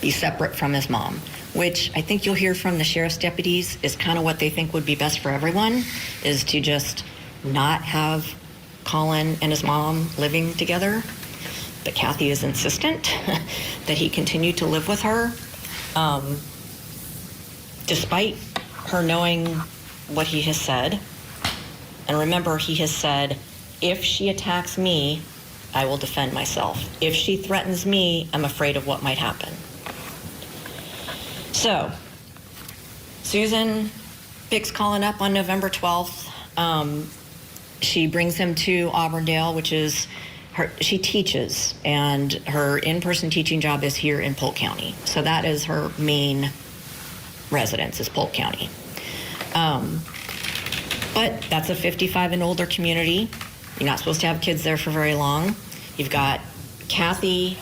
be separate from his mom, which I think you'll hear from the sheriff's deputies is kind of what they think would be best for everyone, is to just not have Collin and his mom living together. But Kathy is insistent that he continue to live with her, despite her knowing what he has said. And remember, he has said, if she attacks me, I will defend myself. If she threatens me, I'm afraid of what might happen. So, Susan picks Collin up on November 12th. She brings him to Auburndale, which is she teaches, and her in-person teaching job is here in Polk County. So that is her main residence, is Polk County. But that's a 55 and older community. You're not supposed to have kids there for very long. You've got Kathy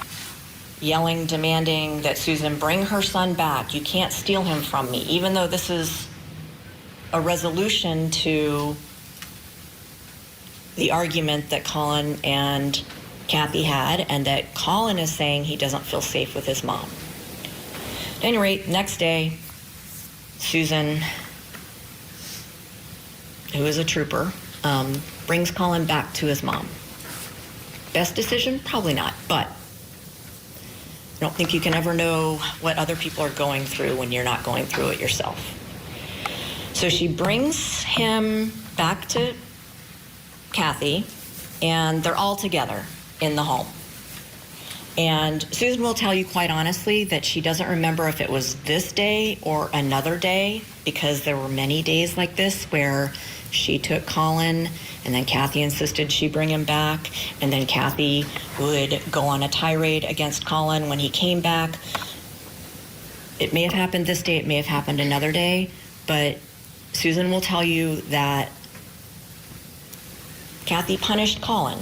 yelling, demanding that Susan bring her son back. You can't steal him from me, even though this is a resolution to the argument that Collin and Kathy had, and that Collin is saying he doesn't feel safe with his mom. At any rate, next day, Susan, who is a trooper, brings Collin back to his mom. Best decision? Probably not, but I don't think you can ever know what other people are going through when you're not going through it yourself. So she brings him back to Kathy, and they're all together in the home. And Susan will tell you quite honestly that she doesn't remember if it was this day or another day, because there were many days like this where she took Collin and then Kathy insisted she bring him back, and then Kathy would go on a tirade against Collin when he came back. It may have happened this day, it may have happened another day, but Susan will tell you that Kathy punished Collin,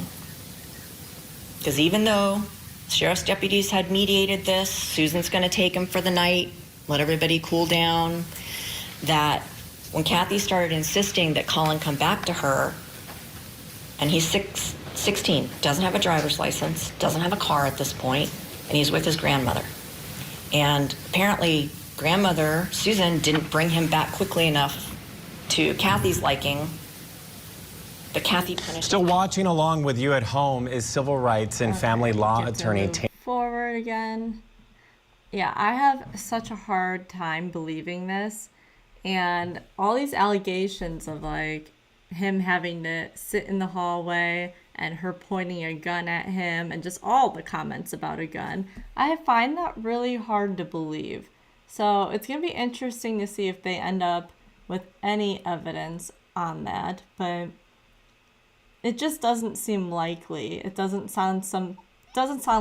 because even though sheriff's deputies had mediated this, Susan's going to take him for the night, let everybody cool down, that when Kathy started insisting that Collin come back to her, and he's 16, doesn't have a driver's license, doesn't have a car at this point, and he's with his grandmother. And apparently grandmother, Susan, didn't bring him back quickly enough to Kathy's liking. But Kathy punished Still him. watching along with you at home is civil rights and family law attorney Forward again. Yeah, I have such a hard time believing this, and all these allegations of like him having to sit in the hallway and her pointing a gun at him and just all the comments about a gun, I find that really hard to believe. So it's going to be interesting to see if they end up with any evidence on that, but it just doesn't seem likely. It doesn't sound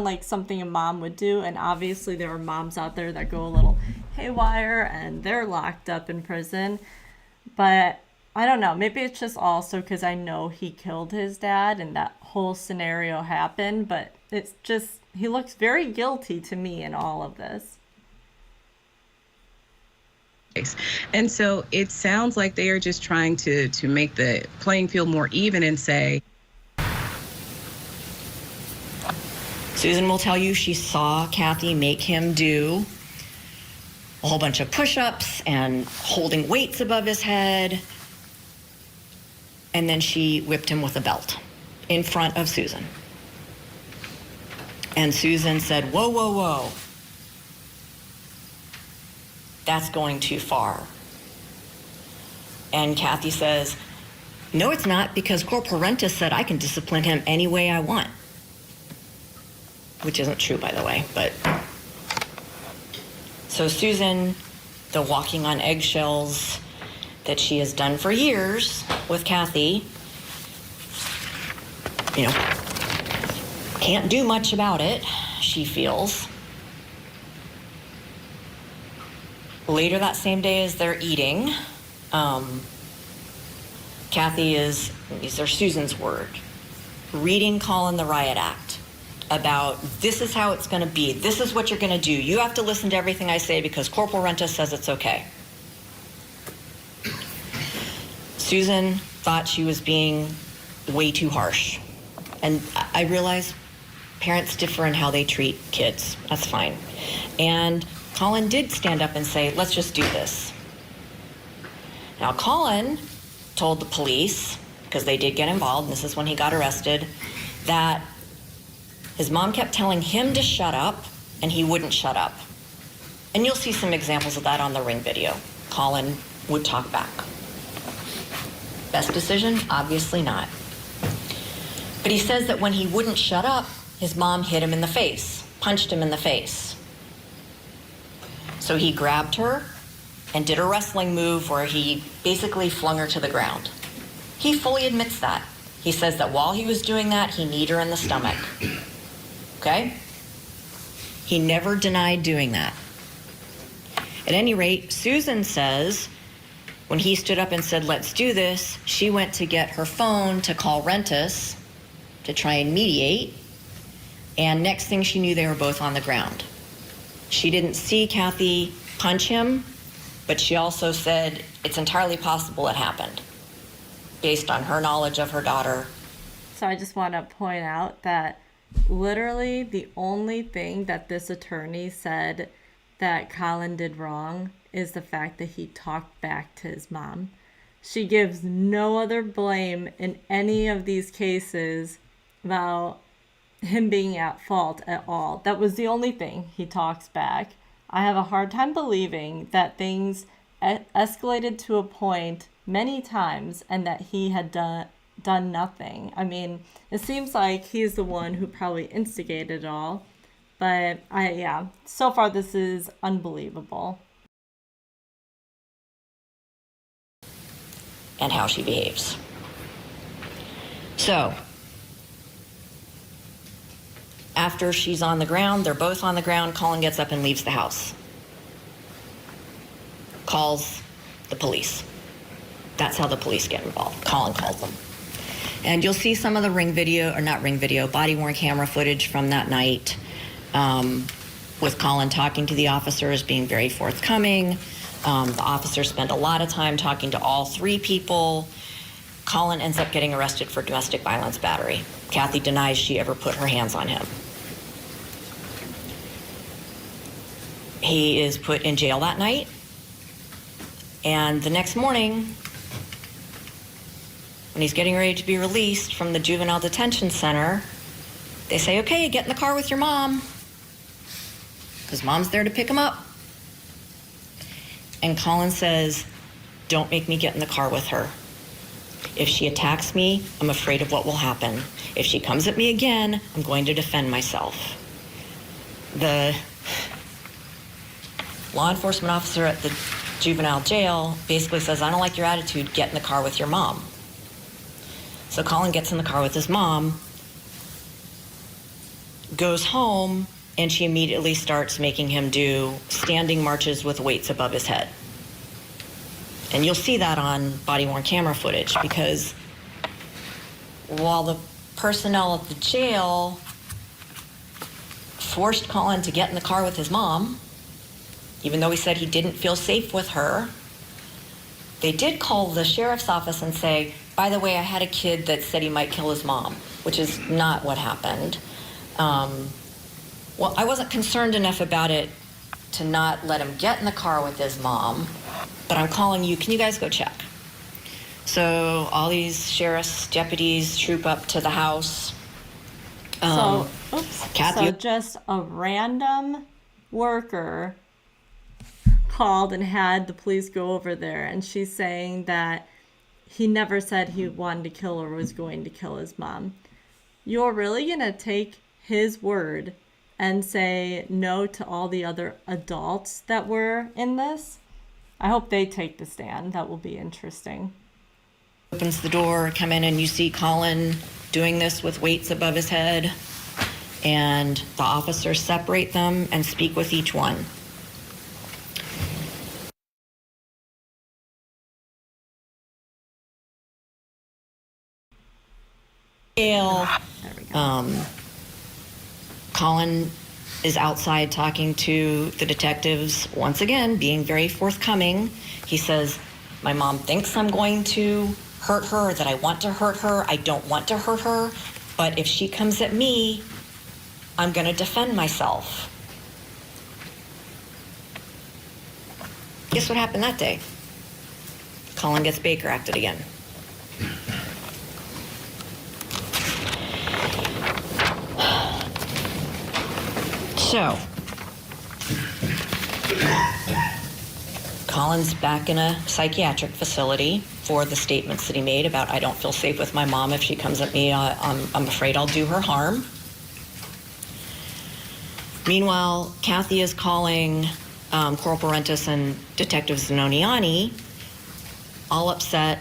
like something a mom would do, and obviously there are moms out there that go a little haywire and they're locked up in prison. But I don't know, maybe it's just also because I know he killed his dad and that whole scenario happened, but it's just, he looks very guilty to me in all of this. And so it sounds like they are just trying to make the playing field more even and say. Susan will tell you she saw Kathy make him do a whole bunch of push-ups and holding weights above his head. And then she whipped him with a belt in front of Susan. And Susan said, whoa, whoa, whoa. That's going too far. And Kathy says, no, it's not, because Corporal Rentis said I can discipline him any way I want. which isn't true, by the way, but. So Susan, the walking on eggshells that she has done for years with Kathy, can't do much about it, she feels. Later that same day as they're eating, Kathy is, these are Susan's word, reading Collin the Riot Act about this is how it's going to be. This is what you're going to do. You have to listen to everything I say because Corporal Rentis says it's okay. Susan thought she was being way too harsh. And I realize parents differ in how they treat kids. That's fine. And Collin did stand up and say, let's just do this. Now, Collin told the police, because they did get involved, and this is when he got arrested, that his mom kept telling him to shut up, and he wouldn't shut up. And you'll see some examples of that on the Ring video. Collin would talk back. Best decision? Obviously not. But he says that when he wouldn't shut up, his mom hit him in the face, punched him in the face. So he grabbed her and did a wrestling move where he basically flung her to the ground. He fully admits that. He says that while he was doing that, he kneed her in the stomach. Okay? He never denied doing that. At any rate, Susan says when he stood up and said, let's do this, she went to get her phone to call Rentis to try and mediate. And next thing she knew, they were both on the ground. She didn't see Kathy punch him, but she also said it's entirely possible it happened based on her knowledge of her daughter. So I just want to point out that literally the only thing that this attorney said that Collin did wrong is the fact that he talked back to his mom. She gives no other blame in any of these cases about him being at fault at all. That was the only thing he talks back. I have a hard time believing that things escalated to a point many times and that he had done nothing. I mean, it seems like he's the one who probably instigated it all. But so far this is unbelievable. And how she behaves. So, after she's on the ground, they're both on the ground, Collin gets up and leaves the house. Calls the police. That's how the police get involved. Collin called them. And you'll see some of the body-worn camera footage from that night with Collin talking to the officers, being very forthcoming. The officers spend a lot of time talking to all three people. Collin ends up getting arrested for domestic violence battery. Kathy denies she ever put her hands on him. He is put in jail that night. And the next morning, when he's getting ready to be released from the juvenile detention center, they say, okay, get in the car with your mom, because mom's there to pick him up. And Collin says, don't make me get in the car with her. If she attacks me, I'm afraid of what will happen. If she comes at me again, I'm going to defend myself. The law enforcement officer at the juvenile jail basically says, I don't like your attitude, get in the car with your mom. So Collin gets in the car with his mom, goes home, and she immediately starts making him do standing marches with weights above his head. And you'll see that on body-worn camera footage, because while the personnel at the jail forced Collin to get in the car with his mom, even though he said he didn't feel safe with her, they did call the sheriff's office and say, by the way, I had a kid that said he might kill his mom, which is not what happened. Well, I wasn't concerned enough about it to not let him get in the car with his mom, but I'm calling you. Can you guys go check? So all these sheriff's deputies troop up to the house. So Kathy, just a random worker called and had the police go over there, and she's saying that he never said he wanted to kill or was going to kill his mom. You're really going to take his word and say no to all the other adults that were in this. I hope they take the stand. That will be interesting. Opens the door, come in, and you see Collin doing this with weights above his head, and the officers separate them and speak with each one. There we go. Collin is outside talking to the detectives, once again, being very forthcoming. He says, my mom thinks I'm going to hurt her, that I want to hurt her. I don't want to hurt her, but if she comes at me, I'm going to defend myself. Guess what happened that day? Collin gets Baker acted again. So, Collin's back in a psychiatric facility for the statements that he made about, I don't feel safe with my mom. If she comes at me, I'm afraid I'll do her harm. Meanwhile, Kathy is calling Corporal Rentis and Detective Zanoniani, all upset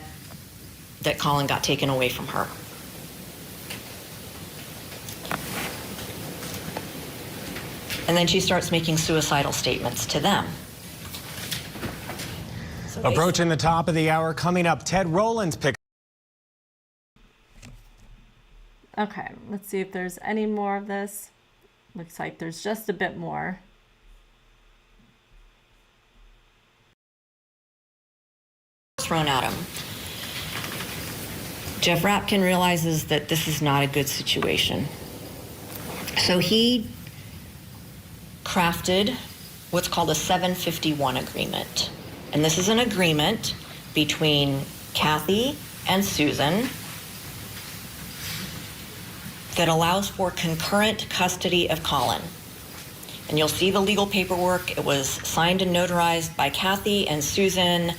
that Collin got taken away from her. And then she starts making suicidal statements to them. So Approaching the top of the hour, coming up, Ted Rowland's pick. Okay, let's see if there's any more of this. Looks like there's just a bit more. Thrown at him. Jeff Rapkin realizes that this is not a good situation. So he crafted what's called a 751 agreement. And this is an agreement between Kathy and Susan that allows for concurrent custody of Collin. And you'll see the legal paperwork. It was signed and notarized by Kathy and Susan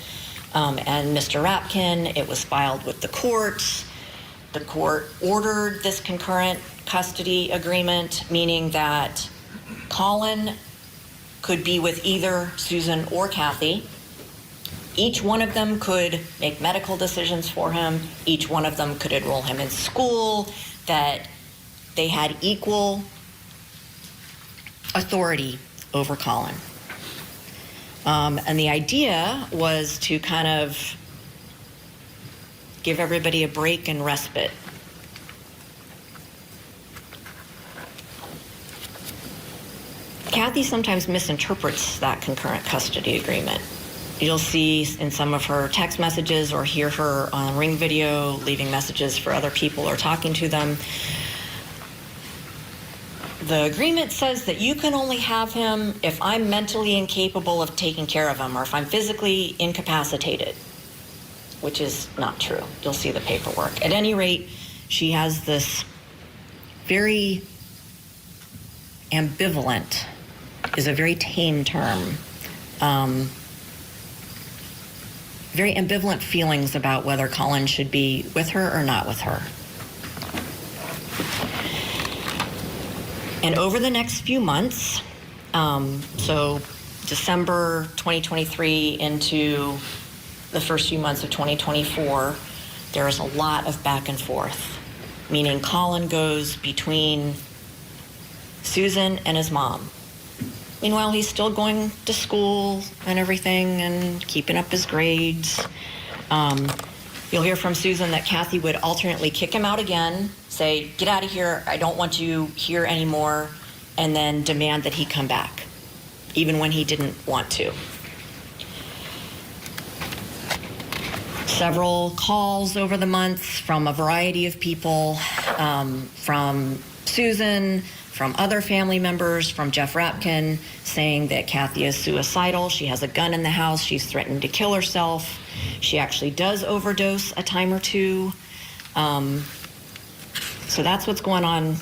and Mr. Rapkin. It was filed with the courts. The court ordered this concurrent custody agreement, meaning that Collin could be with either Susan or Kathy. Each one of them could make medical decisions for him. Each one of them could enroll him in school, that they had equal authority over Collin. And the idea was to kind of give everybody a break and respite. Kathy sometimes misinterprets that concurrent custody agreement. You'll see in some of her text messages or hear her on Ring video leaving messages for other people or talking to them. The agreement says that you can only have him if I'm mentally incapable of taking care of him or if I'm physically incapacitated, which is not true. You'll see the paperwork. At any rate, she has this very ambivalent, is a very tame term, very ambivalent feelings about whether Collin should be with her or not with her. And over the next few months, so December 2023 into the first few months of 2024, there is a lot of back and forth, meaning Collin goes between Susan and his mom. Meanwhile, he's still going to school and everything and keeping up his grades. You'll hear from Susan that Kathy would alternately kick him out again, say, get out of here, I don't want you here anymore, and then demand that he come back, even when he didn't want to. Several calls over the months from a variety of people, from Susan, from other family members, from Jeff Rapkin, saying that Kathy is suicidal. She has a gun in the house. She's threatened to kill herself. She actually does overdose a time or two. So that's what's going on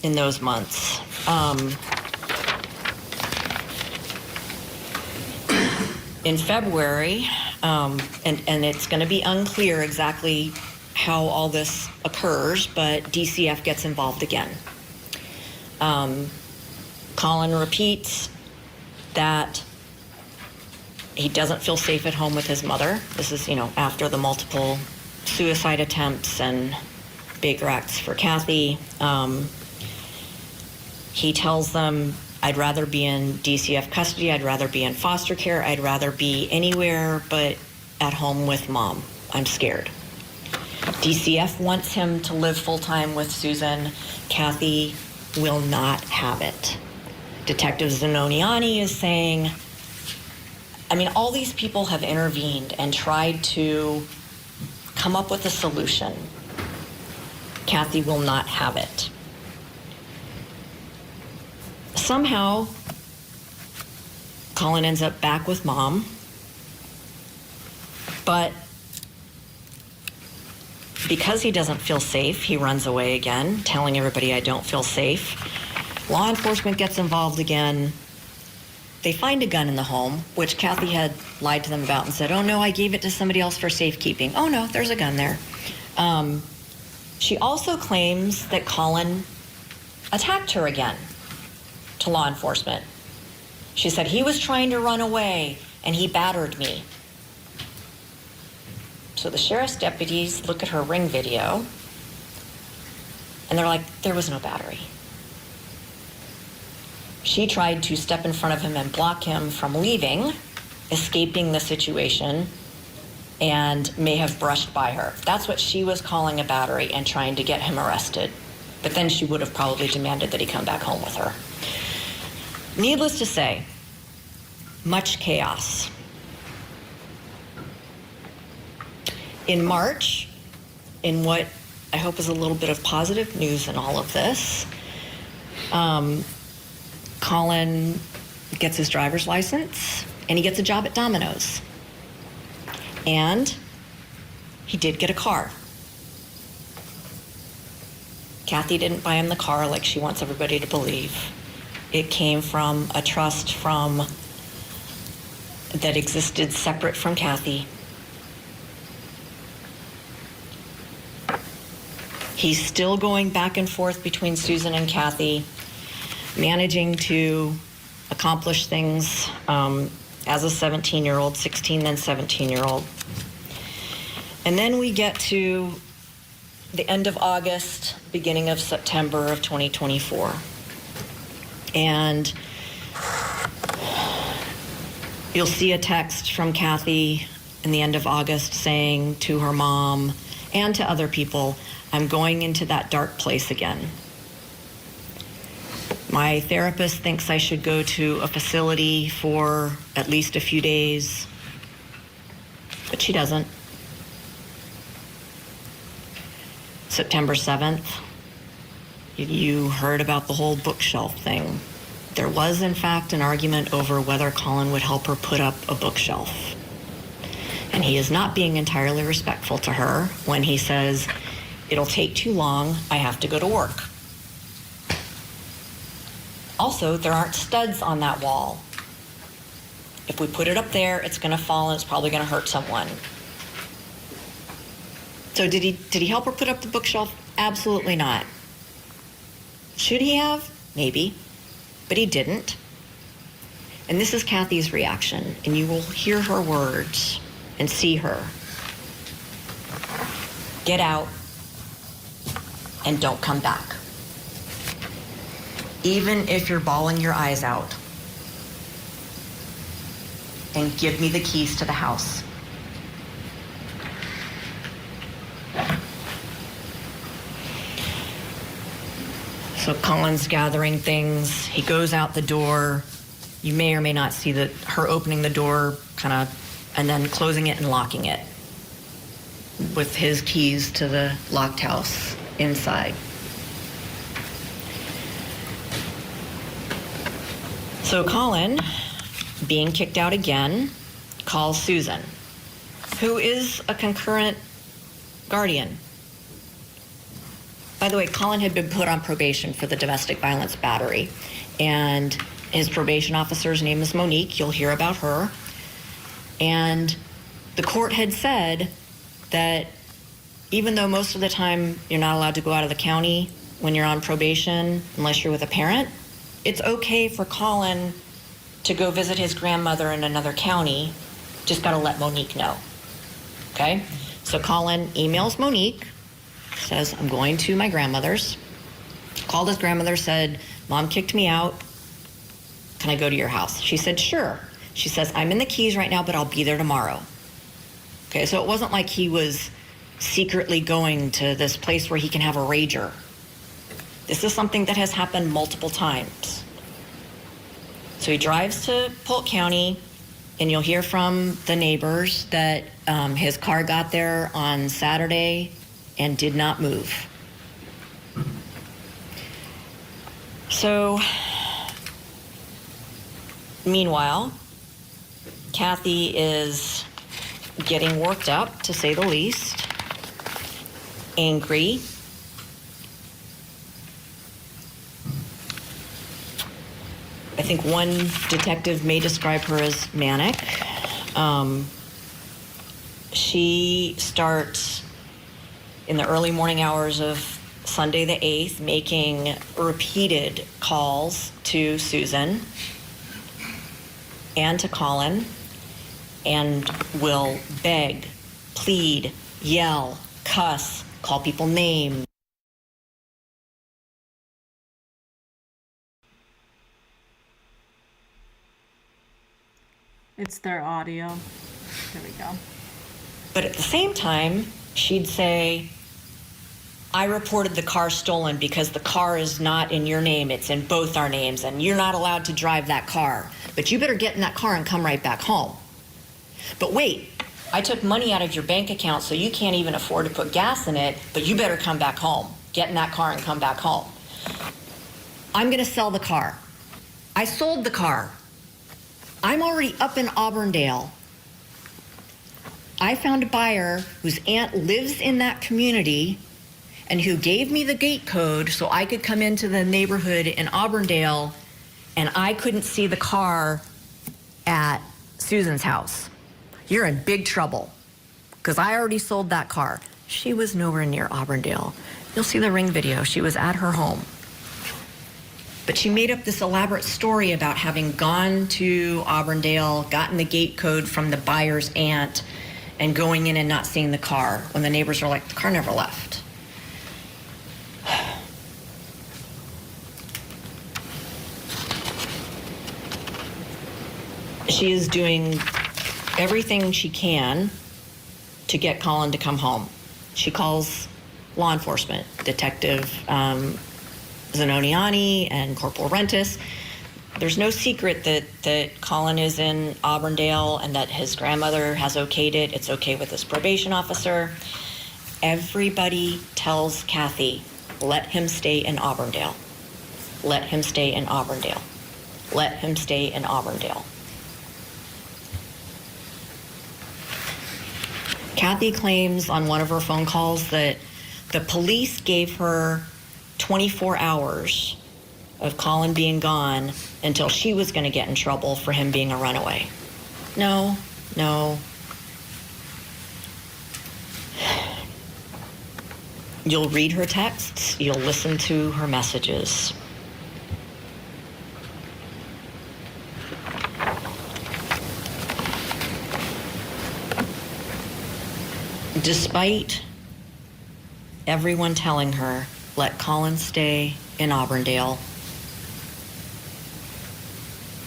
in those months. In February, and it's going to be unclear exactly how all this occurs, but DCF gets involved again. Collin repeats that he doesn't feel safe at home with his mother. This is, after the multiple suicide attempts and Baker Acts for Kathy. He tells them, I'd rather be in DCF custody, I'd rather be in foster care, I'd rather be anywhere but at home with mom. I'm scared. DCF wants him to live full-time with Susan. Kathy will not have it. Detective Zanoniani is saying, all these people have intervened and tried to come up with a solution. Kathy will not have it. Somehow, Collin ends up back with mom, but because he doesn't feel safe, he runs away again, telling everybody, I don't feel safe. Law enforcement gets involved again. They find a gun in the home, which Kathy had lied to them about and said, oh no, I gave it to somebody else for safekeeping. Oh no, there's a gun there. She also claims that Collin attacked her again to law enforcement. She said, he was trying to run away and he battered me. So the sheriff's deputies look at her ring video and they're like, there was no battery. She tried to step in front of him and block him from leaving, escaping the situation, and may have brushed by her. That's what she was calling a battery and trying to get him arrested. But then she would have probably demanded that he come back home with her. Needless to say, much chaos. In March, in what I hope is a little bit of positive news in all of this, Collin gets his driver's license and he gets a job at Domino's. And he did get a car. Kathy didn't buy him the car like she wants everybody to believe. It came from a trust that existed separate from Kathy. He's still going back and forth between Susan and Kathy, managing to accomplish things as a 17-year-old, 16, then 17-year-old. And then we get to the end of August, beginning of September of 2024. And you'll see a text from Kathy in the end of August saying to her mom and to other people, I'm going into that dark place again. My therapist thinks I should go to a facility for at least a few days, but she doesn't. September 7th, you heard about the whole bookshelf thing. There was, in fact, an argument over whether Collin would help her put up a bookshelf. And he is not being entirely respectful to her when he says, it'll take too long, I have to go to work. Also, there aren't studs on that wall. If we put it up there, it's gonna fall and it's probably gonna hurt someone. So did he help her put up the bookshelf? Absolutely not. Should he have? Maybe, but he didn't. And this is Kathy's reaction, and you will hear her words and see her. Get out and don't come back. Even if you're bawling your eyes out. And give me the keys to the house. So Collin's gathering things. He goes out the door. You may or may not see her opening the door, and then closing it and locking it with his keys to the locked house inside. So Collin, being kicked out again, calls Susan, who is a concurrent guardian. By the way, Collin had been put on probation for the domestic violence battery, and his probation officer's name is Monique. You'll hear about her. And the court had said that even though most of the time you're not allowed to go out of the county when you're on probation unless you're with a parent, it's okay for Collin to go visit his grandmother in another county. Just got to let Monique know. Okay? So Collin emails Monique, says, I'm going to my grandmother's. Called his grandmother, said, Mom kicked me out. Can I go to your house? She said, sure. She says, I'm in the Keys right now, but I'll be there tomorrow. Okay, so it wasn't like he was secretly going to this place where he can have a rager. This is something that has happened multiple times. So he drives to Polk County, and you'll hear from the neighbors that his car got there on Saturday and did not move. So, meanwhile, Kathy is getting worked up, to say the least, angry. I think one detective may describe her as manic. She starts in the early morning hours of Sunday the 8th making repeated calls to Susan and to Collin, and will beg, plead, yell, cuss, call people names. It's their audio. There we go. But at the same time, she'd say, I reported the car stolen because the car is not in your name, it's in both our names, and you're not allowed to drive that car. But you better get in that car and come right back home. But wait, I took money out of your bank account so you can't even afford to put gas in it, but you better come back home. Get in that car and come back home. I'm gonna sell the car. I sold the car. I'm already up in Auburndale. I found a buyer whose aunt lives in that community and who gave me the gate code so I could come into the neighborhood in Auburndale, and I couldn't see the car at Susan's house. You're in big trouble, because I already sold that car. She was nowhere near Auburndale. You'll see the ring video. She was at her home. But she made up this elaborate story about having gone to Auburndale, gotten the gate code from the buyer's aunt, and going in and not seeing the car, when the neighbors were like, the car never left. She is doing everything she can to get Collin to come home. She calls law enforcement, Detective Zanoniani and Corporal Rentis. There's no secret that Collin is in Auburndale and that his grandmother has okayed it. It's okay with his probation officer. Everybody tells Kathy, let him stay in Auburndale. Let him stay in Auburndale. Let him stay in Auburndale. Kathy claims on one of her phone calls that the police gave her 24 hours of Collin being gone until she was going to get in trouble for him being a runaway. No. You'll read her texts, you'll listen to her messages. Despite everyone telling her, let Collin stay in Auburndale,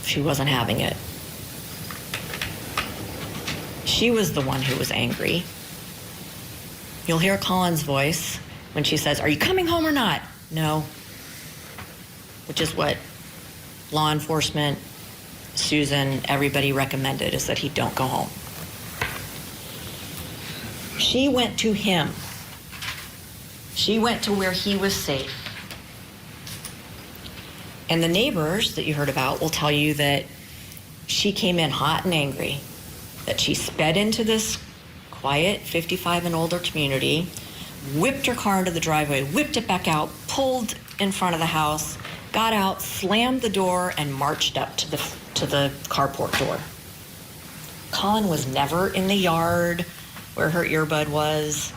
she wasn't having it. She was the one who was angry. You'll hear Collin's voice when she says, are you coming home or not? No. Which is what law enforcement, Susan, everybody recommended, is that he don't go home. She went to him. She went to where he was safe. And the neighbors that you heard about will tell you that she came in hot and angry, that she sped into this quiet 55 and older community, whipped her car into the driveway, whipped it back out, pulled in front of the house, got out, slammed the door, and marched up to the carport door. Collin was never in the yard where her earbud was.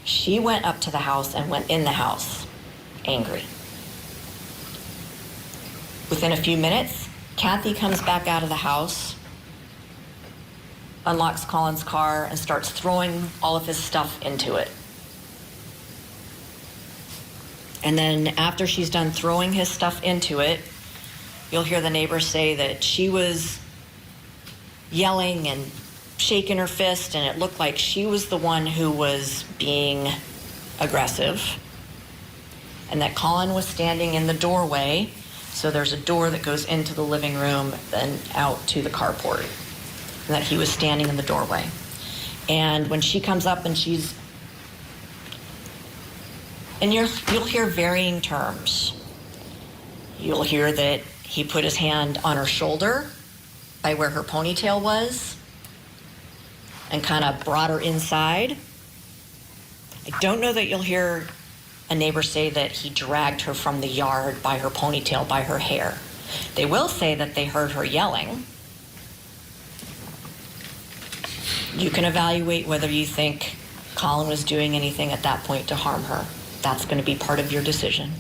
She went up to the house and went in the house, angry. Within a few minutes, Kathy comes back out of the house, unlocks Collin's car, and starts throwing all of his stuff into it. And then after she's done throwing his stuff into it, you'll hear the neighbors say that she was yelling and shaking her fist, and it looked like she was the one who was being aggressive, and that Collin was standing in the doorway. So there's a door that goes into the living room, then out to the carport, and that he was standing in the doorway. And when she comes up and you'll hear varying terms. You'll hear that he put his hand on her shoulder by where her ponytail was and kind of brought her inside. I don't know that you'll hear a neighbor say that he dragged her from the yard by her ponytail, by her hair. They will say that they heard her yelling. You can evaluate whether you think Collin was doing anything at that point to harm her. That's going to be part of your decision.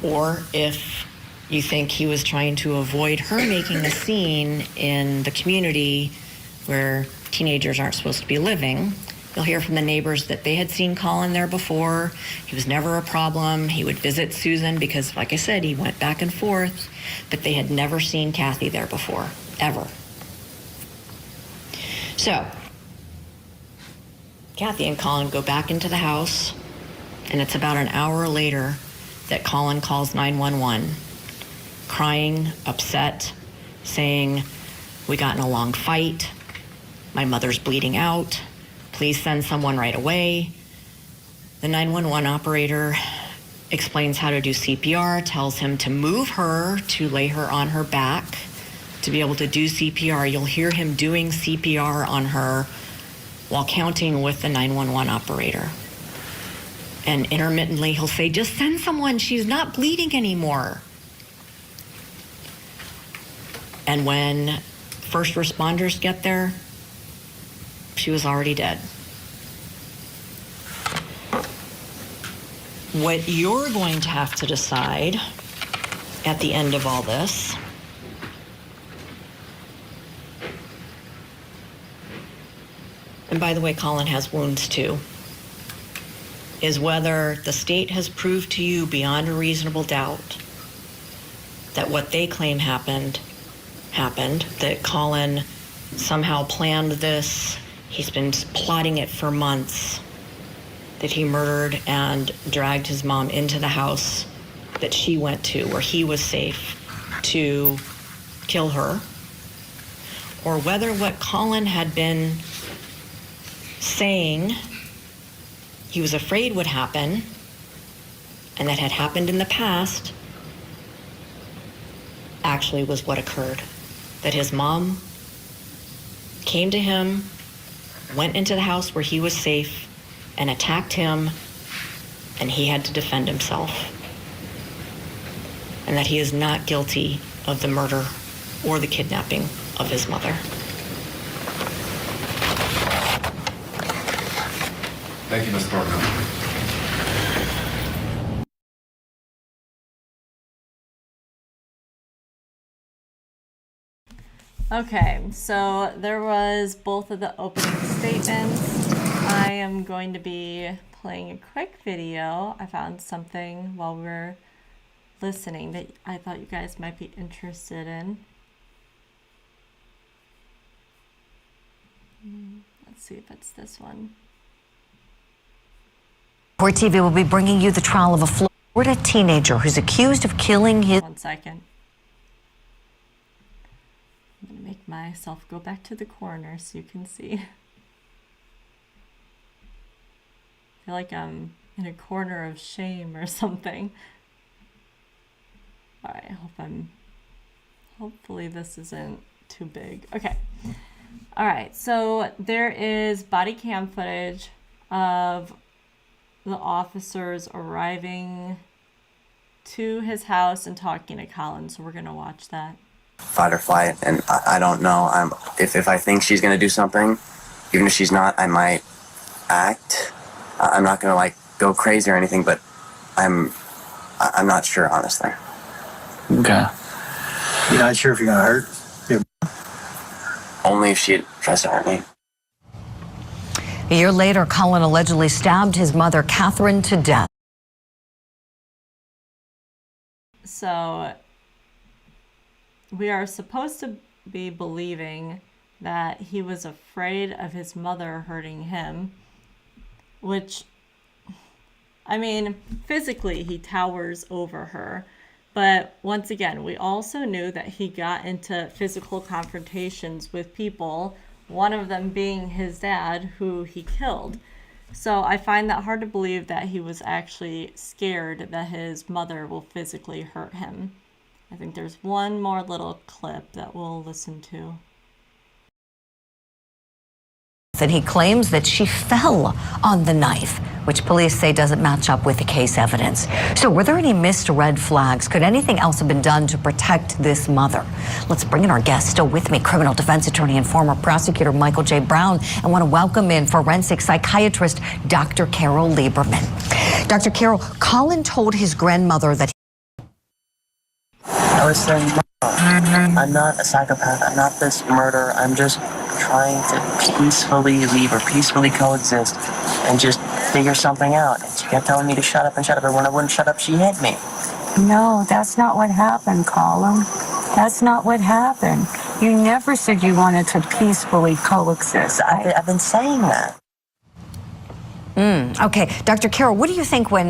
Or if you think he was trying to avoid her making a scene in the community where teenagers aren't supposed to be living, you'll hear from the neighbors that they had seen Collin there before. He was never a problem. He would visit Susan because, like I said, he went back and forth, but they had never seen Kathy there before, ever. So, Kathy and Collin go back into the house, and it's about an hour later that Collin calls 911, crying, upset, saying, "We got in a long fight. My mother's bleeding out. Please send someone right away." The 911 operator explains how to do CPR, tells him to move her, to lay her on her back, to be able to do CPR. You'll hear him doing CPR on her while counting with the 911 operator. And intermittently, he'll say, "Just send someone, she's not bleeding anymore." And when first responders get there, she was already dead. What you're going to have to decide at the end of all this and by the way, Collin has wounds too, is whether the state has proved to you beyond a reasonable doubt that what they claim happened, that Collin somehow planned this, he's been plotting it for months, that he murdered and dragged his mom into the house that she went to where he was safe to kill her, or whether what Collin had been saying he was afraid would happen and that had happened in the past actually was what occurred. That his mom came to him, went into the house where he was safe, and attacked him, and he had to defend himself. And that he is not guilty of the murder or the kidnapping of his mother. Thank you, Ms. Thornton. Okay, so there was both of the opening statements. I am going to be playing a quick video. I found something while we were listening that I thought you guys might be interested in. Let's see if it's this one. Court TV will be bringing you the trial of a Florida teenager who's accused of killing his... 1 second. I'm going to make myself go back to the corner so you can see. I feel like I'm in a corner of shame or something. All right, hopefully this isn't too big. Okay. All right, so there is body cam footage of the officers arriving to his house and talking to Collin, so we're going to watch that. Fight or flight, and I don't know. If I think she's gonna do something, even if she's not, I might act. I'm not gonna like go crazy or anything, but I'm not sure, honestly. Okay. You're not sure if you're gonna hurt? Only if she tries to hurt me. A year later, Collin allegedly stabbed his mother, Catherine, to death. So we are supposed to be believing that he was afraid of his mother hurting him, which, I mean, physically he towers over her. But once again, we also knew that he got into physical confrontations with people, one of them being his dad, who he killed. So I find that hard to believe that he was actually scared that his mother will physically hurt him. I think there's one more little clip that we'll listen to. And he claims that she fell on the knife, which police say doesn't match up with the case evidence. So were there any missed red flags? Could anything else have been done to protect this mother? Let's bring in our guest, still with me, criminal defense attorney and former prosecutor Michael J. Brown, and want to welcome in forensic psychiatrist Dr. Carol Lieberman. Dr. Carol, Collin told his grandmother that I was saying, Mom, I'm not a psychopath. I'm not this murderer. I'm just trying to peacefully leave or peacefully coexist and just figure something out. And she kept telling me to shut up and shut up. And when I wouldn't shut up, she hit me. No, that's not what happened, Collin. That's not what happened. You never said you wanted to peacefully coexist. I've been saying that. Okay, Dr. Carol, what do you think when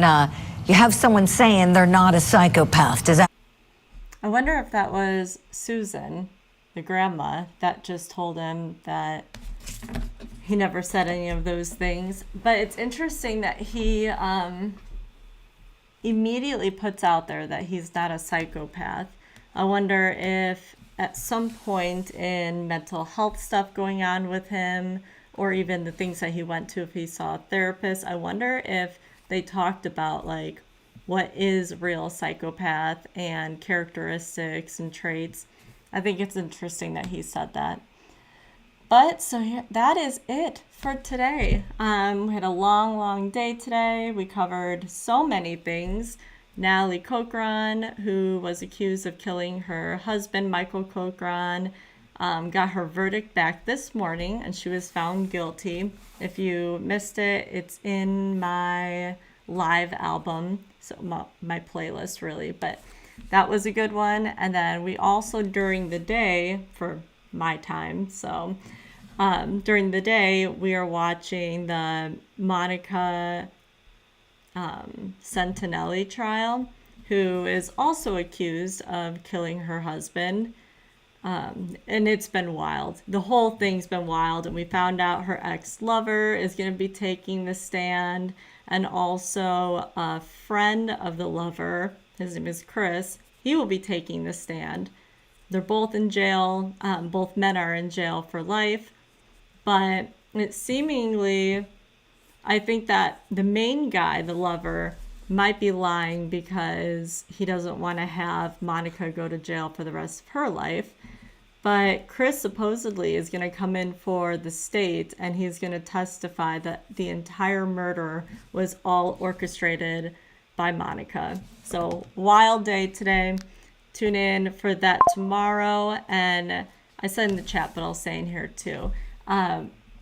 you have someone saying they're not a psychopath? Does that... I wonder if that was Susan, the grandma, that just told him that he never said any of those things. But it's interesting that he immediately puts out there that he's not a psychopath. I wonder if at some point in mental health stuff going on with him, or even the things that he went to if he saw a therapist, I wonder if they talked about like what is real psychopath and characteristics and traits. I think it's interesting that he said that. But so here, that is it for today. We had a long day today. We covered so many things. Natalie Cochran, who was accused of killing her husband, Michael Cochran, got her verdict back this morning and she was found guilty. If you missed it, it's in my live album, so my playlist really, but that was a good one. And then we also during the day, for my time, so during the day we are watching the Monica Santinelli trial, who is also accused of killing her husband. And it's been wild. The whole thing's been wild. And we found out her ex-lover is going to be taking the stand. And also a friend of the lover, his name is Chris, he will be taking the stand. They're both in jail. Both men are in jail for life. But it seemingly, I think that the main guy, the lover, might be lying because he doesn't want to have Monica go to jail for the rest of her life. But Chris supposedly is going to come in for the state and he's going to testify that the entire murder was all orchestrated by Monica. So wild day today. Tune in for that tomorrow. And I said in the chat, but I'll say in here too.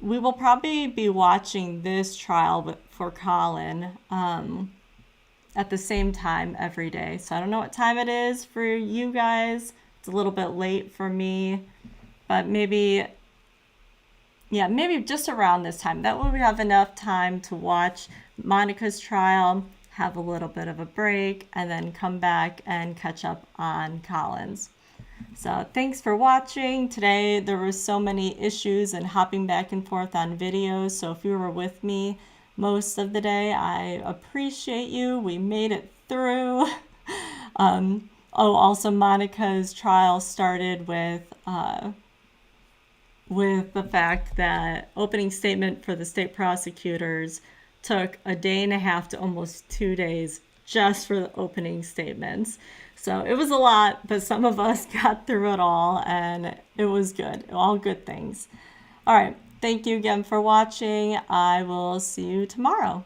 We will probably be watching this trial for Collin at the same time every day. So I don't know what time it is for you guys. It's a little bit late for me, but maybe just around this time. That way we have enough time to watch Monica's trial, have a little bit of a break, and then come back and catch up on Collin's. So thanks for watching. Today there were so many issues and hopping back and forth on videos. So if you were with me most of the day, I appreciate you. We made it through. Also Monica's trial started with the fact that opening statement for the state prosecutors took a day and a half to almost 2 days just for the opening statements. So it was a lot, but some of us got through it all and it was good. All good things. All right. Thank you again for watching. I will see you tomorrow.